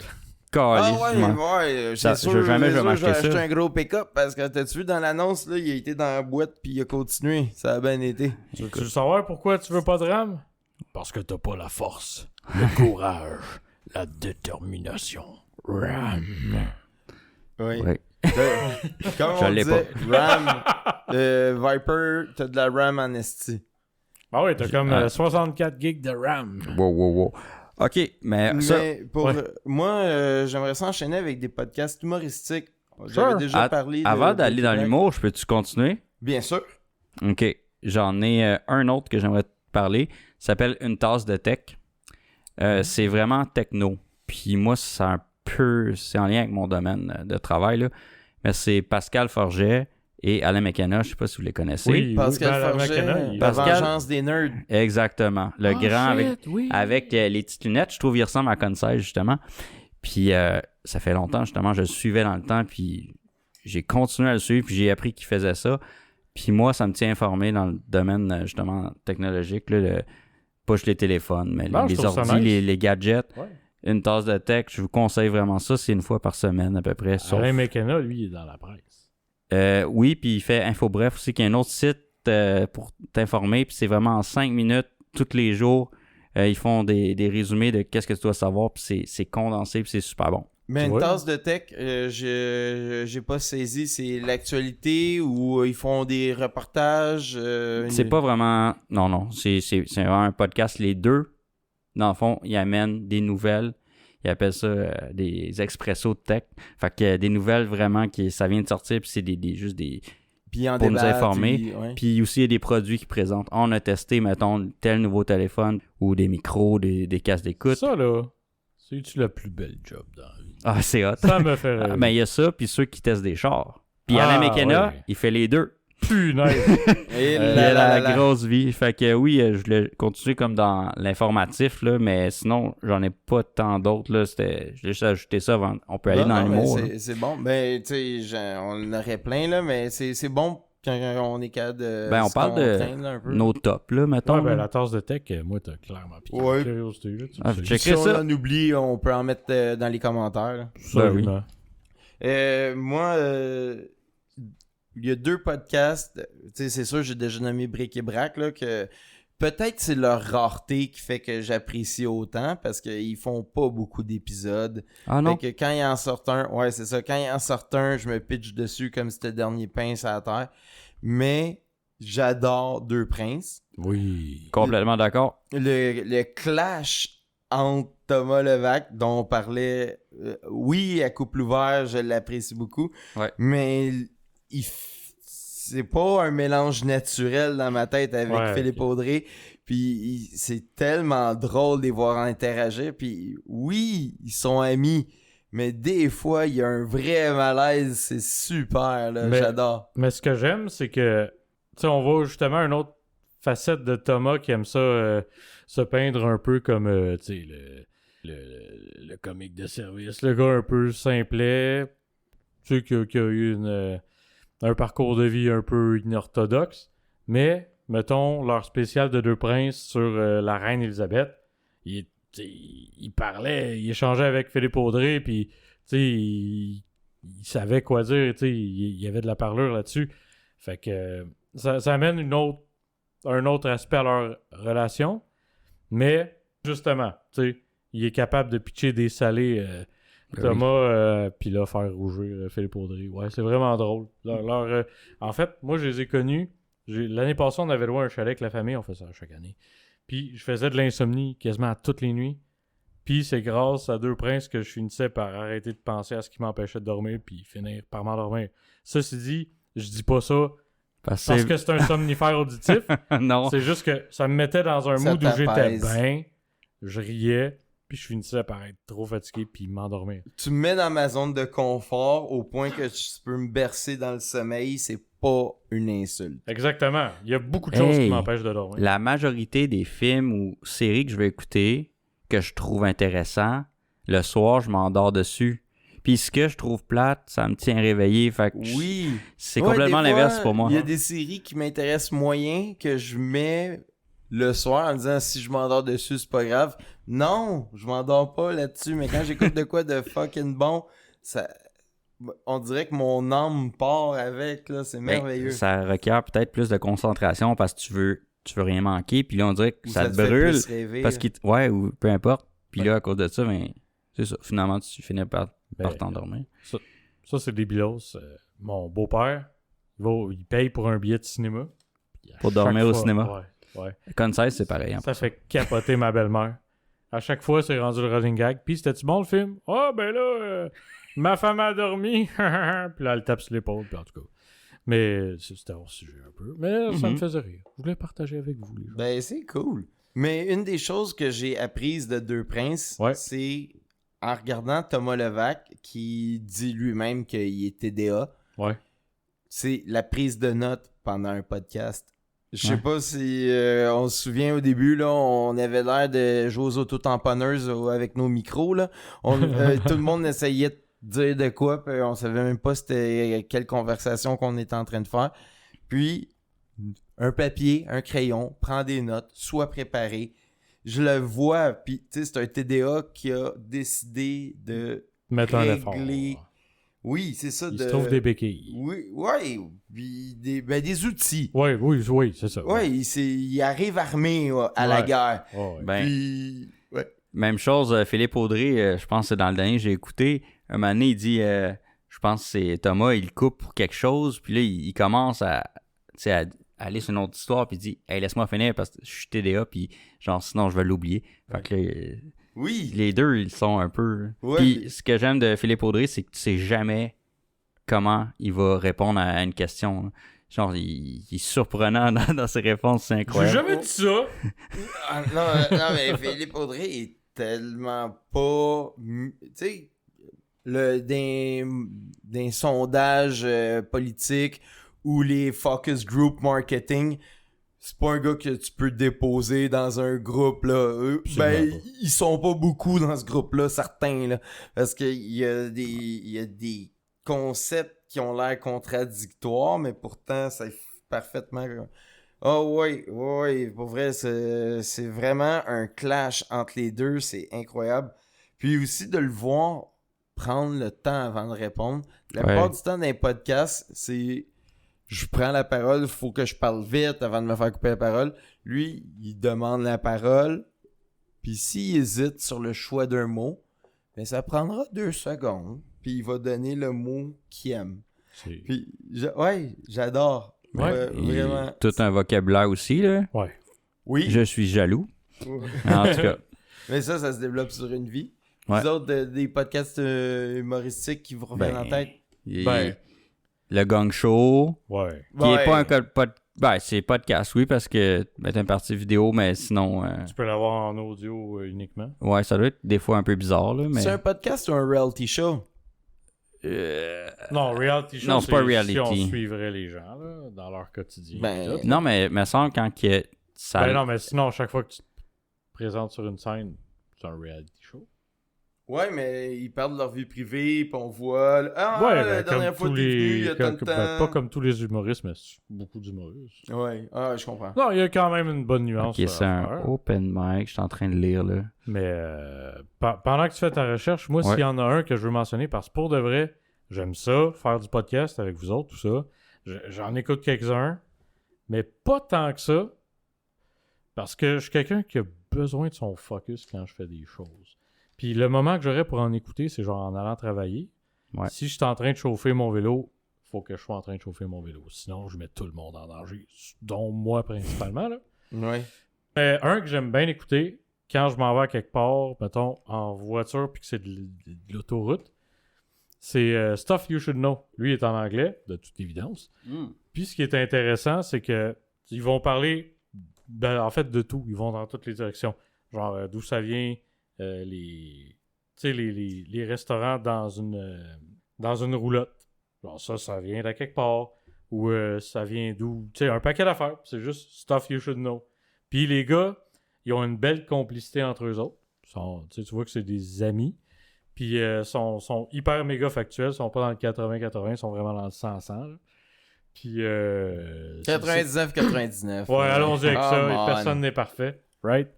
calisse. Ouais, Ça, c'est sûr, jamais je vais je m'acheter vais ça. acheter un gros pick-up parce que t'as-tu vu dans l'annonce, là, il a été dans la boîte puis il a continué. Ça a bien été. Tu veux savoir pourquoi tu veux pas de RAM? Parce que t'as pas la force, le courage, la détermination. RAM. Oui. Ouais. Comme Je on l'ai disait, RAM, Viper, t'as de la RAM en esti. Ah oui, t'as comme Ah. 64 gigs de RAM. Wow. OK, mais ça... Mais pour Ouais. moi, j'aimerais ça enchaîner avec des podcasts humoristiques. Sure. J'avais déjà parlé de... Avant de d'aller dans Québec. l'humour, je peux-tu continuer? Bien sûr. OK. J'en ai un autre que j'aimerais te parler. Ça s'appelle Une tasse de tech. C'est vraiment techno. Puis moi, c'est en lien avec mon domaine de travail, là. Mais c'est Pascal Forget et Alain McKenna. Je sais pas si vous les connaissez. Pascal ben, la Forget, McKenna, la Pascal- vengeance des nerds. Exactement. Le grand avec les petites lunettes. Je trouve qu'il ressemble à Conseil, justement. Puis ça fait longtemps, justement, je le suivais dans le temps. Puis j'ai continué à le suivre. Puis j'ai appris qu'il faisait ça. Puis moi, ça me tient informé dans le domaine, justement, technologique. Là, pas juste les téléphones, mais Non, je les trouve ça ordi, nice. les gadgets. Ouais. Une tasse de tech, je vous conseille vraiment ça. C'est une fois par semaine, à peu près. sauf- Alain McKenna, lui, il est dans la presse. Oui, puis il fait InfoBref aussi, qui est un autre site pour t'informer. Puis c'est vraiment en 5 minutes, tous les jours. Ils font des résumés de qu'est-ce que tu dois savoir. Puis c'est condensé, puis c'est super bon. Mais Tu une vois? tasse de tech, j'ai pas saisi, c'est l'actualité ou ils font des reportages. C'est pas vraiment... Non. C'est vraiment un podcast, les deux. Dans le fond, ils amènent des nouvelles. Ils appellent ça des expressos de tech. Fait que des nouvelles vraiment ça vient de sortir, puis c'est juste des... Puis en pour nous débattre, informer. puis, ouais. Puis aussi, il y a des produits qu'ils présentent. On a testé, mettons, tel nouveau téléphone ou des micros, des casques d'écoute. Ça, là, c'est-tu le plus bel job dans la vie? Ah, c'est hot. Ça me fait rêver. Mais il y a ça, puis ceux qui testent des chars. Puis Alain McKenna, ouais. il fait les deux. Punaise! Et Il a la grosse vie. Fait que oui, je voulais continuer comme dans l'informatif, là, mais sinon, j'en ai pas tant d'autres. Là. J'ai juste ajouté ça avant. On peut aller Non, dans non, l'humour. mais c'est bon. Ben, tu sais, on en aurait plein, là, mais c'est bon quand on est capable de. Ben, on parle de nos tops, là, mettons. Ouais, ben, là. la tasse de tech, moi, t'as clairement piqué Ouais. la curiosité. Là, tu Ah, sais. check- Si Checkerai on ça. en oublie, on peut en mettre dans les commentaires. Là. Absolument. Moi, il y a 2 podcasts. Tu sais, c'est sûr, j'ai déjà nommé Brick et Brac, là, que peut-être c'est leur rareté qui fait que j'apprécie autant parce qu'ils font pas beaucoup d'épisodes. Ah non. Fait que quand ils en sortent un, ouais, c'est ça. Quand ils en sortent un, je me pitch dessus comme si c'était le dernier pain sur la terre. Mais j'adore Deux Princes. Oui. Complètement d'accord. Le clash entre Thomas Levac, dont on parlait, oui, à couple ouvert, je l'apprécie beaucoup. Ouais. Mais c'est pas un mélange naturel dans ma tête avec Ouais, Philippe ok. Audrey. Puis c'est tellement drôle de les voir interagir. Puis oui, ils sont amis. Mais des fois, il y a un vrai malaise. C'est super, là. Mais- J'adore. Mais ce que j'aime, c'est que, tu sais, on voit justement une autre facette de Thomas qui aime ça se peindre un peu comme, tu sais, le comique de service. Le gars un peu simplet, tu sais, qui a eu un parcours de vie un peu inorthodoxe. Mais, mettons, leur spécial de Deux Princes sur la reine Élisabeth, tu sais, il parlait, il échangeait avec Philippe Audrey, puis, tu sais, il savait quoi dire, tu sais, il y avait de la parlure là-dessus. Fait que ça amène un autre aspect à leur relation. Mais, justement, tu sais, il est capable de pitcher des salés, Thomas, puis là, faire rougir Philippe Audrey. Ouais, c'est vraiment drôle. En fait, moi, je les ai connus. L'année passée, on avait loué un chalet avec la famille. On fait ça chaque année. Puis, je faisais de l'insomnie quasiment toutes les nuits. Puis, c'est grâce à Deux Princes que je finissais par arrêter de penser à ce qui m'empêchait de dormir, puis finir par m'endormir. Ceci dit, je dis pas ça Parce que c'est un somnifère auditif. non. C'est juste que ça me mettait dans un Ça mood où j'étais t'apaise. bien, je riais, puis je finissais par être trop fatigué, puis m'endormir. Tu me mets dans ma zone de confort au point que je peux me bercer dans le sommeil. C'est pas une insulte. Exactement. Il y a beaucoup de choses qui Hey, m'empêchent de dormir. La majorité des films ou séries que je vais écouter, que je trouve intéressant, le soir, je m'endors dessus. Puis ce que je trouve plate, ça me tient réveillé. Fait que Oui. c'est Ouais, complètement des fois, l'inverse pour moi. Il y a des séries qui m'intéressent moyen que je mets le soir en me disant si je m'endors dessus, c'est pas grave. Non, je m'endors pas là-dessus. Mais quand j'écoute de quoi de fucking bon, ça, on dirait que mon âme part avec. Là, c'est Ben, merveilleux. ça requiert peut-être plus de concentration parce que tu veux rien manquer. Puis là, on dirait que Ou ça te fait brûle. plus rêver, Parce là. qu'il ouais, ou peu importe. Puis là, à cause de ça, ben, c'est ça. Finalement, tu finis par Ben, t'endormir. Ça, c'est des bilos. Mon beau-père, il paye pour un billet de cinéma. Puis à Pour chaque dormir au fois- cinéma. Ouais. Concise, c'est pareil. hein. Ça fait capoter ma belle-mère. À chaque fois, c'est rendu le running gag. Puis, c'était-tu bon le film? Ah, ben là, ma femme a dormi. Puis là, elle tape sur l'épaule. Puis en tout cas. Mais c'était hors sujet un peu. Mais ça me faisait rire. Je voulais partager avec vous, les gens. Ben, c'est cool. Mais une des choses que j'ai apprises de Deux Princes, Ouais. c'est en regardant Thomas Levac, qui dit lui-même qu'il est TDA, Ouais. c'est la prise de notes pendant un podcast. Je sais Ouais. pas si on se souvient au début, là, on avait l'air de jouer aux autotamponneuses avec nos micros. Là. Tout le monde essayait de dire de quoi, puis on savait même pas c'était quelle conversation qu'on était en train de faire. Puis, un papier, un crayon, prends des notes, sois préparé. Je le vois, puis tu sais, c'est un TDA qui a décidé de Mettre un effort. régler. Oui, c'est ça. Il se trouve des béquilles. Oui, ouais, puis des outils. Oui, c'est ça. Ouais, il arrive armé à la Ouais. guerre. Ouais. Ben, Puis, ouais. même chose, Philippe Audrey, je pense que c'est dans le dernier que j'ai écouté. Un moment donné, il dit, je pense que c'est Thomas, il coupe pour quelque chose, puis là, il commence à aller sur une autre histoire, puis il dit, hey, laisse-moi finir parce que je suis TDA, puis genre, sinon, je vais l'oublier. Fait que là, Oui. les deux, ils sont un peu. Ouais, Puis puis- ce que j'aime de Philippe Audrey, c'est que tu sais jamais comment il va répondre à une question. là. Genre, il est surprenant dans ses réponses, c'est J'ai incroyable. jamais dit ça. Ah, non, mais Philippe Audrey est tellement pas. Tu sais, dans d'un sondage politique ou les focus group marketing, c'est pas un gars que tu peux déposer dans un groupe, là. Ils sont pas beaucoup dans ce groupe-là, certains, là. Parce qu'il y a des concepts qui ont l'air contradictoires, mais pourtant, c'est parfaitement... Oh oui, pour vrai, c'est vraiment un clash entre les deux, c'est incroyable. Puis aussi de le voir prendre le temps avant de répondre. La plupart du temps dans les podcasts, c'est... Je prends la parole, il faut que je parle vite avant de me faire couper la parole. Lui, il demande la parole. Puis s'il hésite sur le choix d'un mot, ben ça prendra 2 secondes. Puis il va donner le mot qu'il aime. Puis, j'adore. Ouais. Vraiment. Tout un vocabulaire aussi, là. Ouais. Oui. Je suis jaloux. En tout cas. Mais ça se développe sur une vie. Ouais. Les autres, des podcasts humoristiques qui vous reviennent en tête. Le Gang Show. Ouais. Qui est pas un c'est podcast, oui, parce que c'est une partie vidéo, mais sinon. Tu peux l'avoir en audio uniquement. Ouais, ça doit être des fois un peu bizarre, là. Mais... C'est un podcast ou un reality show? Non, reality show, non, c'est pas reality. Si on suivrait les gens là, dans leur quotidien. Non, mais me semble quand ça. Non, mais sinon, chaque fois que tu te présentes sur une scène, c'est un reality show. Ouais, mais ils parlent de leur vie privée, puis on voit... la dernière fois que t'es venu, il y a tant de temps... Pas comme tous les humoristes, mais beaucoup d'humoristes. Ouais, je comprends. Non, il y a quand même une bonne nuance. Ok, c'est un open mic, je suis en train de lire, là. Mais pendant que tu fais ta recherche, moi, s'il y en a un que je veux mentionner, parce que pour de vrai, j'aime ça, faire du podcast avec vous autres, tout ça. J'en écoute quelques-uns, mais pas tant que ça, parce que je suis quelqu'un qui a besoin de son focus quand je fais des choses. Puis le moment que j'aurais pour en écouter, c'est genre en allant travailler. Ouais. Si je suis en train de chauffer mon vélo, faut que je sois en train de chauffer mon vélo. Sinon, je mets tout le monde en danger, dont moi principalement. Là. Ouais. Un que j'aime bien écouter, quand je m'en vais à quelque part, mettons, en voiture, puis que c'est de l'autoroute, c'est Stuff You Should Know. Lui, il est en anglais, de toute évidence. Puis ce qui est intéressant, c'est que ils vont parler, en fait, de tout. Ils vont dans toutes les directions. Genre, d'où ça vient... les restaurants dans une roulotte. Genre ça vient de quelque part. Ou ça vient d'où. Tu sais, un paquet d'affaires. C'est juste stuff you should know. Puis les gars, ils ont une belle complicité entre eux autres. Tu vois que c'est des amis. Puis sont hyper méga factuels. Ils sont pas dans le 80-80. Ils sont vraiment dans le 100-100. Puis 99-99. Ouais, allons-y avec ça. Personne n'est parfait. Right?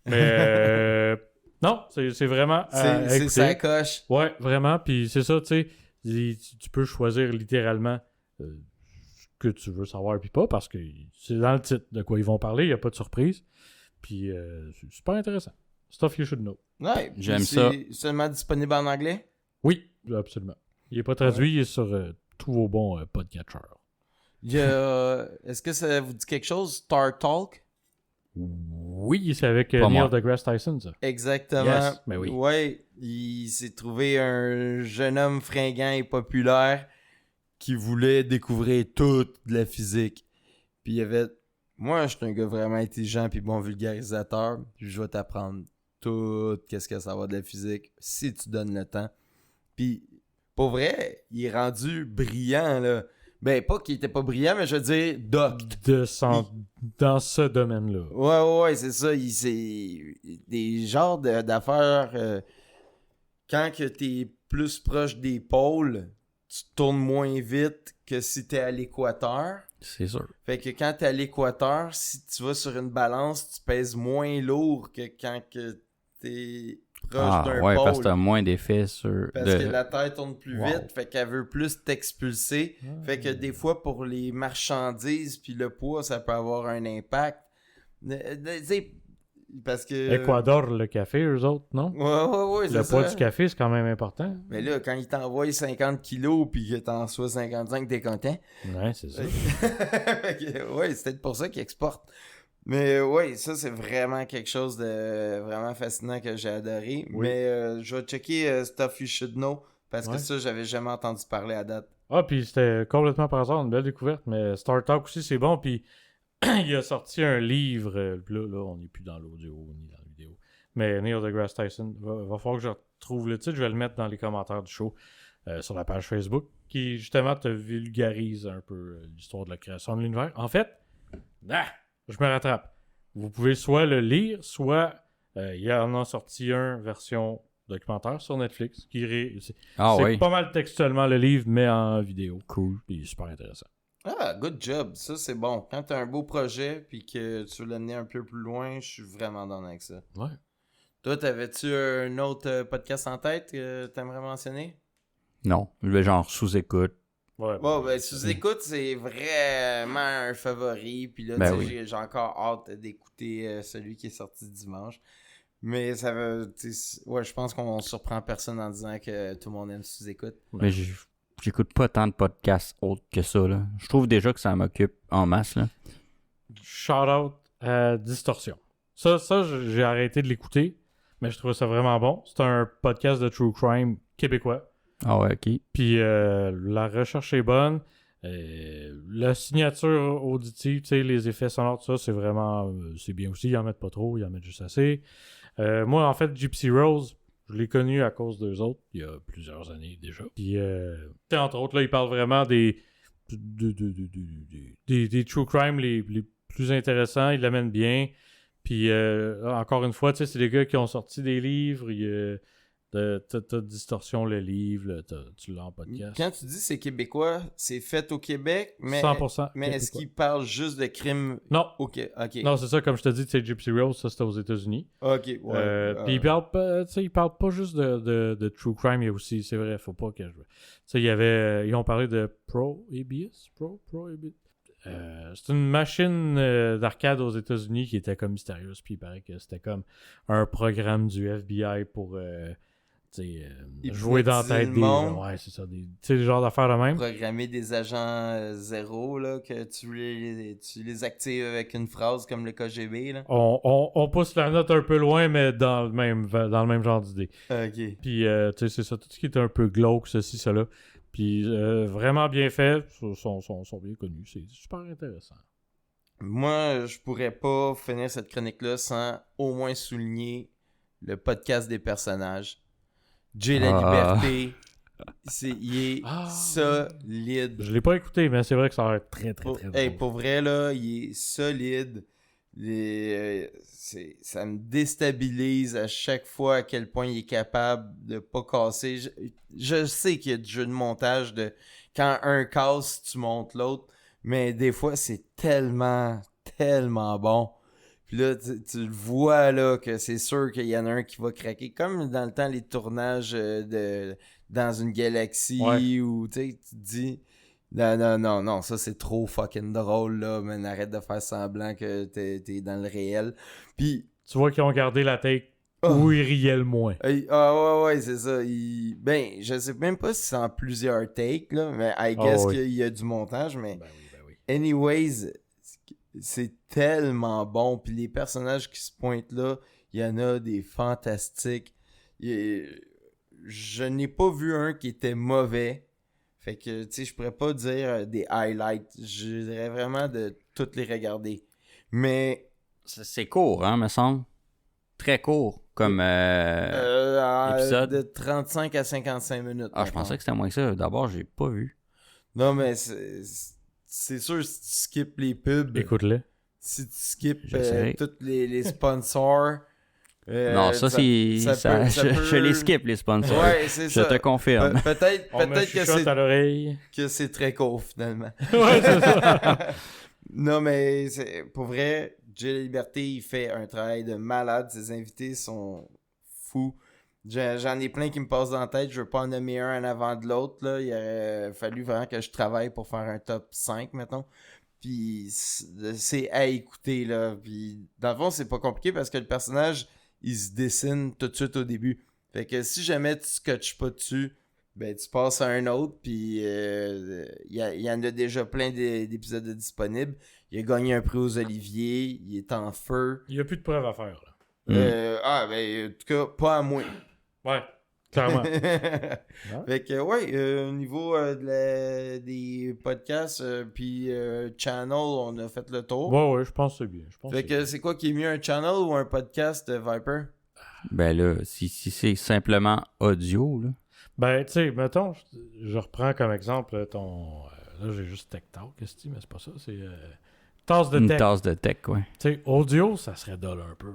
Mais non, c'est vraiment c'est ça coche. Ouais, vraiment. Puis c'est ça, tu sais, tu peux choisir littéralement ce que tu veux savoir puis pas, parce que c'est dans le titre de quoi ils vont parler, il n'y a pas de surprise. Puis c'est super intéressant. Stuff you should know. Ouais, j'aime ça. C'est seulement disponible en anglais? Oui, absolument. Il n'est pas traduit, il est sur tous vos bons podcatchers. Est-ce que ça vous dit quelque chose, Star Talk? Oui, c'est avec Neil deGrasse Tyson, ça. Exactement. Yes, mais oui. Ouais, il s'est trouvé un jeune homme fringant et populaire qui voulait découvrir toute de la physique. Puis il y avait... Moi, je suis un gars vraiment intelligent puis bon vulgarisateur. Puis je vais t'apprendre tout qu'est-ce que ça va de la physique si tu donnes le temps. Puis, pour vrai, il est rendu brillant, là. Ben, pas qu'il était pas brillant, mais je veux dire, dans ce domaine-là. Ouais, c'est ça. C'est des genres d'affaires... quand que t'es plus proche des pôles, tu tournes moins vite que si t'es à l'équateur. C'est sûr. Fait que quand t'es à l'équateur, si tu vas sur une balance, tu pèses moins lourd que quand que t'es proche d'un pôle. Parce que t'as moins d'effet sur... Parce que la Terre tourne plus vite, fait qu'elle veut plus t'expulser. Fait que des fois, pour les marchandises puis le poids, ça peut avoir un impact. Parce que... Équador, le café, eux autres, non? Ouais, c'est ça. Le poids du café, c'est quand même important. Mais là, quand ils t'envoient 50 kilos puis que t'en sois 55, t'es content. Ouais, c'est ça. Ouais, c'est peut-être pour ça qu'ils exportent. Mais ouais, ça, c'est vraiment quelque chose de vraiment fascinant que j'ai adoré. Oui. Mais je vais checker Stuff You Should Know parce que ça, j'avais jamais entendu parler à date. Ah, puis c'était complètement par hasard, une belle découverte. Mais Star Talk aussi, c'est bon. Puis il a sorti un livre. Là, on n'est plus dans l'audio ni dans la vidéo. Mais Neil deGrasse Tyson, va falloir que je retrouve le titre. Je vais le mettre dans les commentaires du show. sur la page Facebook, qui justement te vulgarise un peu l'histoire de la création de l'univers. En fait, je me rattrape. Vous pouvez soit le lire, soit il y en a sorti un version documentaire sur Netflix. C'est pas mal textuellement le livre, mais en vidéo. Cool. Puis super intéressant. Ah, good job. Ça, c'est bon. Quand t'as un beau projet puis que tu veux l'amener un peu plus loin, je suis vraiment dans avec ça. Ouais. Toi, t'avais-tu un autre podcast en tête que t'aimerais mentionner? Non, genre sous-écoute. Ouais, Bon, ben, sous-écoute, c'est vraiment un favori. Puis là, Ben tu sais, j'ai encore hâte d'écouter celui qui est sorti dimanche. Mais ça veut. Ouais, je pense qu'on surprend personne en disant que tout le monde aime sous-écoute. Mais j'écoute pas tant de podcasts autres que ça, là. Je trouve déjà que ça m'occupe en masse, là. Shout-out à Distorsion. Ça, j'ai arrêté de l'écouter, mais je trouvais ça vraiment bon. C'est un podcast de true crime québécois. Ah ouais, ok. Puis la recherche est bonne. La signature auditive, tu sais, les effets sonores, tout ça, c'est vraiment... c'est bien aussi. Ils en mettent pas trop, ils en mettent juste assez. Moi, en fait, Gypsy Rose, je l'ai connu à cause d'eux autres, il y a plusieurs années déjà. Puis, entre autres, là, ils parlent vraiment des true crime les plus intéressants. Ils l'amènent bien. Puis, encore une fois, tu sais, c'est des gars qui ont sorti des livres. T'as Distorsion, le livre, là, tu l'as en podcast. Quand tu dis c'est québécois, c'est fait au Québec, mais 100%. mais est-ce qu'ils parlent juste de crimes? Non. Ok. Non, c'est ça, comme je te dis, tu sais, Gypsy Rose, ça c'était aux États-Unis. Ok, ouais. Puis ils parlent pas juste de true crime, il y a aussi, c'est vrai, faut pas que je... Tu sais, ils ont parlé de Pro-ABS. C'est une machine d'arcade aux États-Unis qui était comme mystérieuse, puis il paraît que c'était comme un programme du FBI pour jouer dans la tête des gens. Ouais, c'est ça. Tu sais, le genre d'affaires de même. Programmer des agents zéro, là, que tu les actives avec une phrase comme le KGB, là. On pousse la note un peu loin, mais dans le même genre d'idée. Ok. Puis, tu sais, c'est ça. Tout ce qui est un peu glauque, ceci, cela. Puis, vraiment bien fait. Sont bien connus. C'est super intéressant. Moi, je pourrais pas finir cette chronique-là sans au moins souligner le podcast des personnages. Jay la Liberté, il est solide. Je l'ai pas écouté, mais c'est vrai que ça a l'air très, très, très drôle. Pour vrai, là, il est solide. Ça me déstabilise à chaque fois à quel point il est capable de pas casser. Je sais qu'il y a du jeu de montage de quand un casse, tu montes l'autre. Mais des fois, c'est tellement, tellement bon. Puis là, tu le vois là que c'est sûr qu'il y en a un qui va craquer. Comme dans le temps, les tournages dans une galaxie où tu te dis non, ça c'est trop fucking drôle là, man, arrête de faire semblant que t'es dans le réel. Puis tu vois qu'ils ont gardé la take où ils riaient le moins. Ouais, c'est ça. Ben, je sais même pas si c'est en plusieurs takes, là, mais I guess qu'il y a du montage, mais Ben oui. anyways, c'est tellement bon. Puis les personnages qui se pointent là, il y en a des fantastiques. Je n'ai pas vu un qui était mauvais. Fait que, tu sais, je pourrais pas dire des highlights. Je dirais vraiment de toutes les regarder. Mais... C'est court, hein, me semble. Très court, comme épisode. De 35 à 55 minutes. Ah, je pensais que c'était moins que ça. D'abord, j'ai pas vu. Non, mais c'est sûr, si tu skippes les pubs... Écoute-le. Si tu skippes tous les sponsors... non, je les skip, les sponsors. Ouais, c'est ça. Je te confirme. Peut-être à l'oreille. que c'est très court, finalement. Ouais, c'est ça. Non, mais pour vrai, Jay la Liberté, il fait un travail de malade. Ses invités sont fous. J'en ai plein qui me passent dans la tête. Je veux pas en nommer un en avant de l'autre. Là. Il aurait fallu vraiment que je travaille pour faire un top 5, mettons. Puis c'est à écouter, là. Puis dans le fond, c'est pas compliqué parce que le personnage, il se dessine tout de suite au début. Fait que si jamais tu scotches pas dessus, ben tu passes à un autre. Puis il y en a déjà plein d'épisodes disponibles. Il a gagné un prix aux Oliviers. Il est en feu. Il y a plus de preuves à faire, là. Ben en tout cas, pas à moi. Ouais, clairement. Fait que, au niveau des podcasts, puis channel, on a fait le tour. Ouais, je pense que c'est bien. Fait que c'est quoi qui est mieux, un channel ou un podcast, Viper? Ben là, si c'est simplement audio, là. Ben, tu sais, mettons, je reprends comme exemple ton... là, j'ai juste Tech Talk, mais c'est pas ça. C'est tasse de Une tech. tasse de tech, ouais. Tu sais, audio, ça serait dull un peu.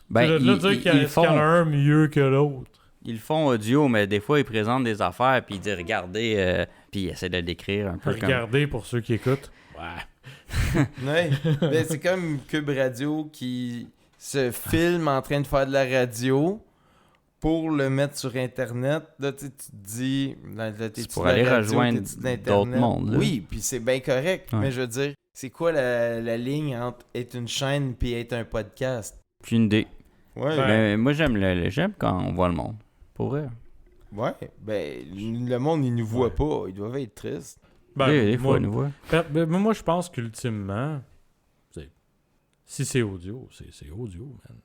Ben, Là, dire qu'il y en a un mieux que l'autre. Ils font audio, mais des fois, ils présentent des affaires, puis ils disent regardez, puis ils essaient de le décrire un peu Regardez pour ceux qui écoutent. Ouais. Ouais. Ben, c'est comme Cube Radio qui se filme en train de faire de la radio pour le mettre sur Internet. Là, tu te dis... Là, C'est pour aller rejoindre d'autres mondes. Là. Oui, puis c'est bien correct. Ouais. Mais je veux dire, c'est quoi la ligne entre être une chaîne puis être un podcast? Puis une idée. Ouais, Ben, Mais moi, j'aime quand on voit le monde. Pour vrai. ouais. Ben, le monde, il nous voit pas. Ils doivent être tristes. Ben, Des fois, moi, ils nous voient. moi, je pense qu'ultimement, si c'est audio, c'est audio, man.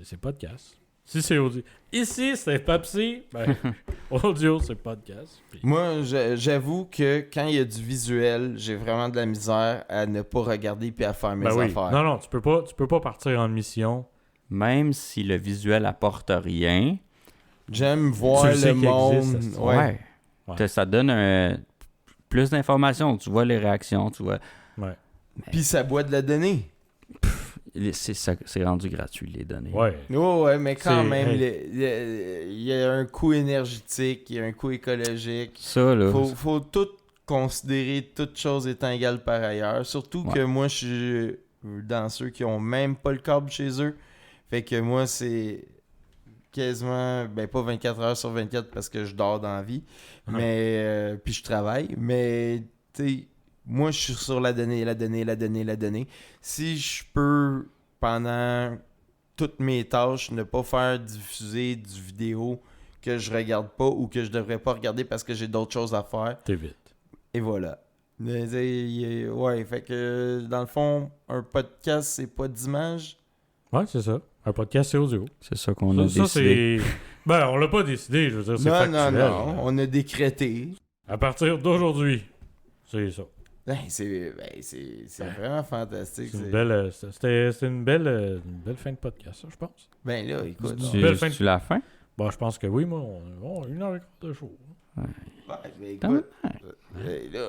C'est podcast. Si c'est audio. Ici, c'est Pepsi. Ben, audio, c'est podcast. Puis... Moi, j'avoue que quand il y a du visuel, j'ai vraiment de la misère à ne pas regarder puis à faire mes Ben oui. affaires. Non, tu peux pas partir en mission. Même si le visuel apporte rien. J'aime voir Tu le sais le qu'il monde. existe, Ouais. Ouais. Ça donne plus d'informations. Tu vois les réactions, tu vois. Ouais. Puis ça boit de la donnée. C'est rendu gratuit, les données. Ouais. Oh, ouais, mais quand C'est- même, hey. il y a un coût énergétique, il y a un coût écologique. Ça, là. Faut tout considérer, toutes choses étant égales par ailleurs. Surtout Ouais. que moi, je suis dans ceux qui ont même pas le câble chez eux. Fait que moi, c'est quasiment, ben pas 24 heures sur 24 parce que je dors dans la vie, Ouais. mais puis je travaille. Mais, tu sais, moi, je suis sur la donnée. Si je peux, pendant toutes mes tâches, ne pas faire diffuser du vidéo que je regarde pas ou que je devrais pas regarder parce que j'ai d'autres choses à faire, T'évites. et voilà. Mais, ouais, fait que dans le fond, un podcast, c'est pas d'image. Ouais, c'est ça. Un podcast, c'est audio. C'est ça qu'on a Ça, décidé. c'est... Ben, on l'a pas décidé, je veux dire, c'est Non, factuel. non, on a décrété. À partir d'aujourd'hui, c'est ça. C'est vraiment fantastique. C'est une belle, c'était une belle fin de podcast, ça, je pense. Ben là, écoute. C'est une belle fin de- Tu la fin? Bon, je pense que oui, moi, on a 1h15 de show. Ouais, ben écoute. Là,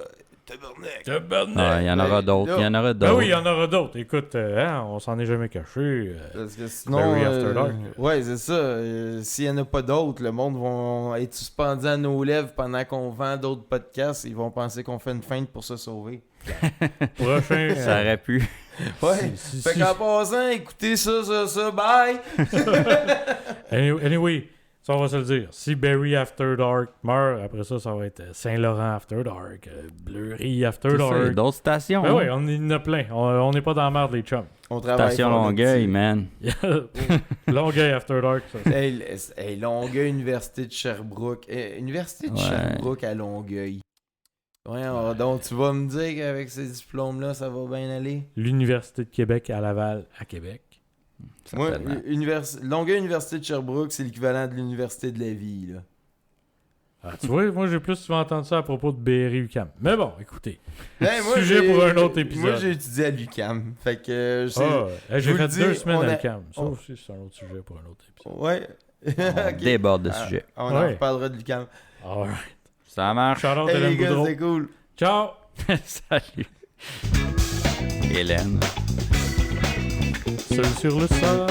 tabarnak. Ah, il y en aura d'autres. Il y en aura Ben d'autres. oui, il y en aura d'autres. Écoute, on s'en est jamais caché. Parce que sinon. Barry After Dark. Ouais, c'est ça. S'il n'y en a pas d'autres, le monde va être suspendu à nos lèvres pendant qu'on vend d'autres podcasts. Ils vont penser qu'on fait une feinte pour se sauver. Prochain. Ça aurait pu. Ouais. Fait qu'en passant, écoutez ça, bye! Anyway, ça, on va se le dire. Si Barry After Dark meurt, après ça, ça va être Saint-Laurent After Dark, Bleury After C'est ça, Dark. d'autres stations. Ben hein. oui, on en a plein. On n'est pas dans la merde, les chums. On travaille Station fort Longueuil, là-dessus. man. Longueuil After Dark, ça. Hey, Longueuil, Université de Sherbrooke. Université de Ouais. Sherbrooke à Longueuil. Ouais, donc tu vas me dire qu'avec ces diplômes-là, ça va bien aller? L'Université de Québec à Laval, à Québec. Moi, Certainement. Longueuil, Université de Sherbrooke, c'est l'équivalent de l'Université de la vie, là. Ah, tu vois, moi, j'ai plus souvent entendu ça à propos de Berry-UQAM. Mais bon, écoutez. Hey, Sujet j'ai- pour un autre épisode. Moi, j'ai étudié à l'UQAM. Fait que J'ai je vous fait le dis, 2 semaines on à a- l'UQAM. Ça on- aussi, c'est un autre sujet pour un autre épisode. Ouais. On Ok. déborde de Ah, sujet. On en Ouais. reparlera de l'UQAM. Alright. Ça marche. Shout-out Hey, Hélène les gars, Boudreau. c'est cool. Ciao! Salut. Hélène. Seul sur le sol.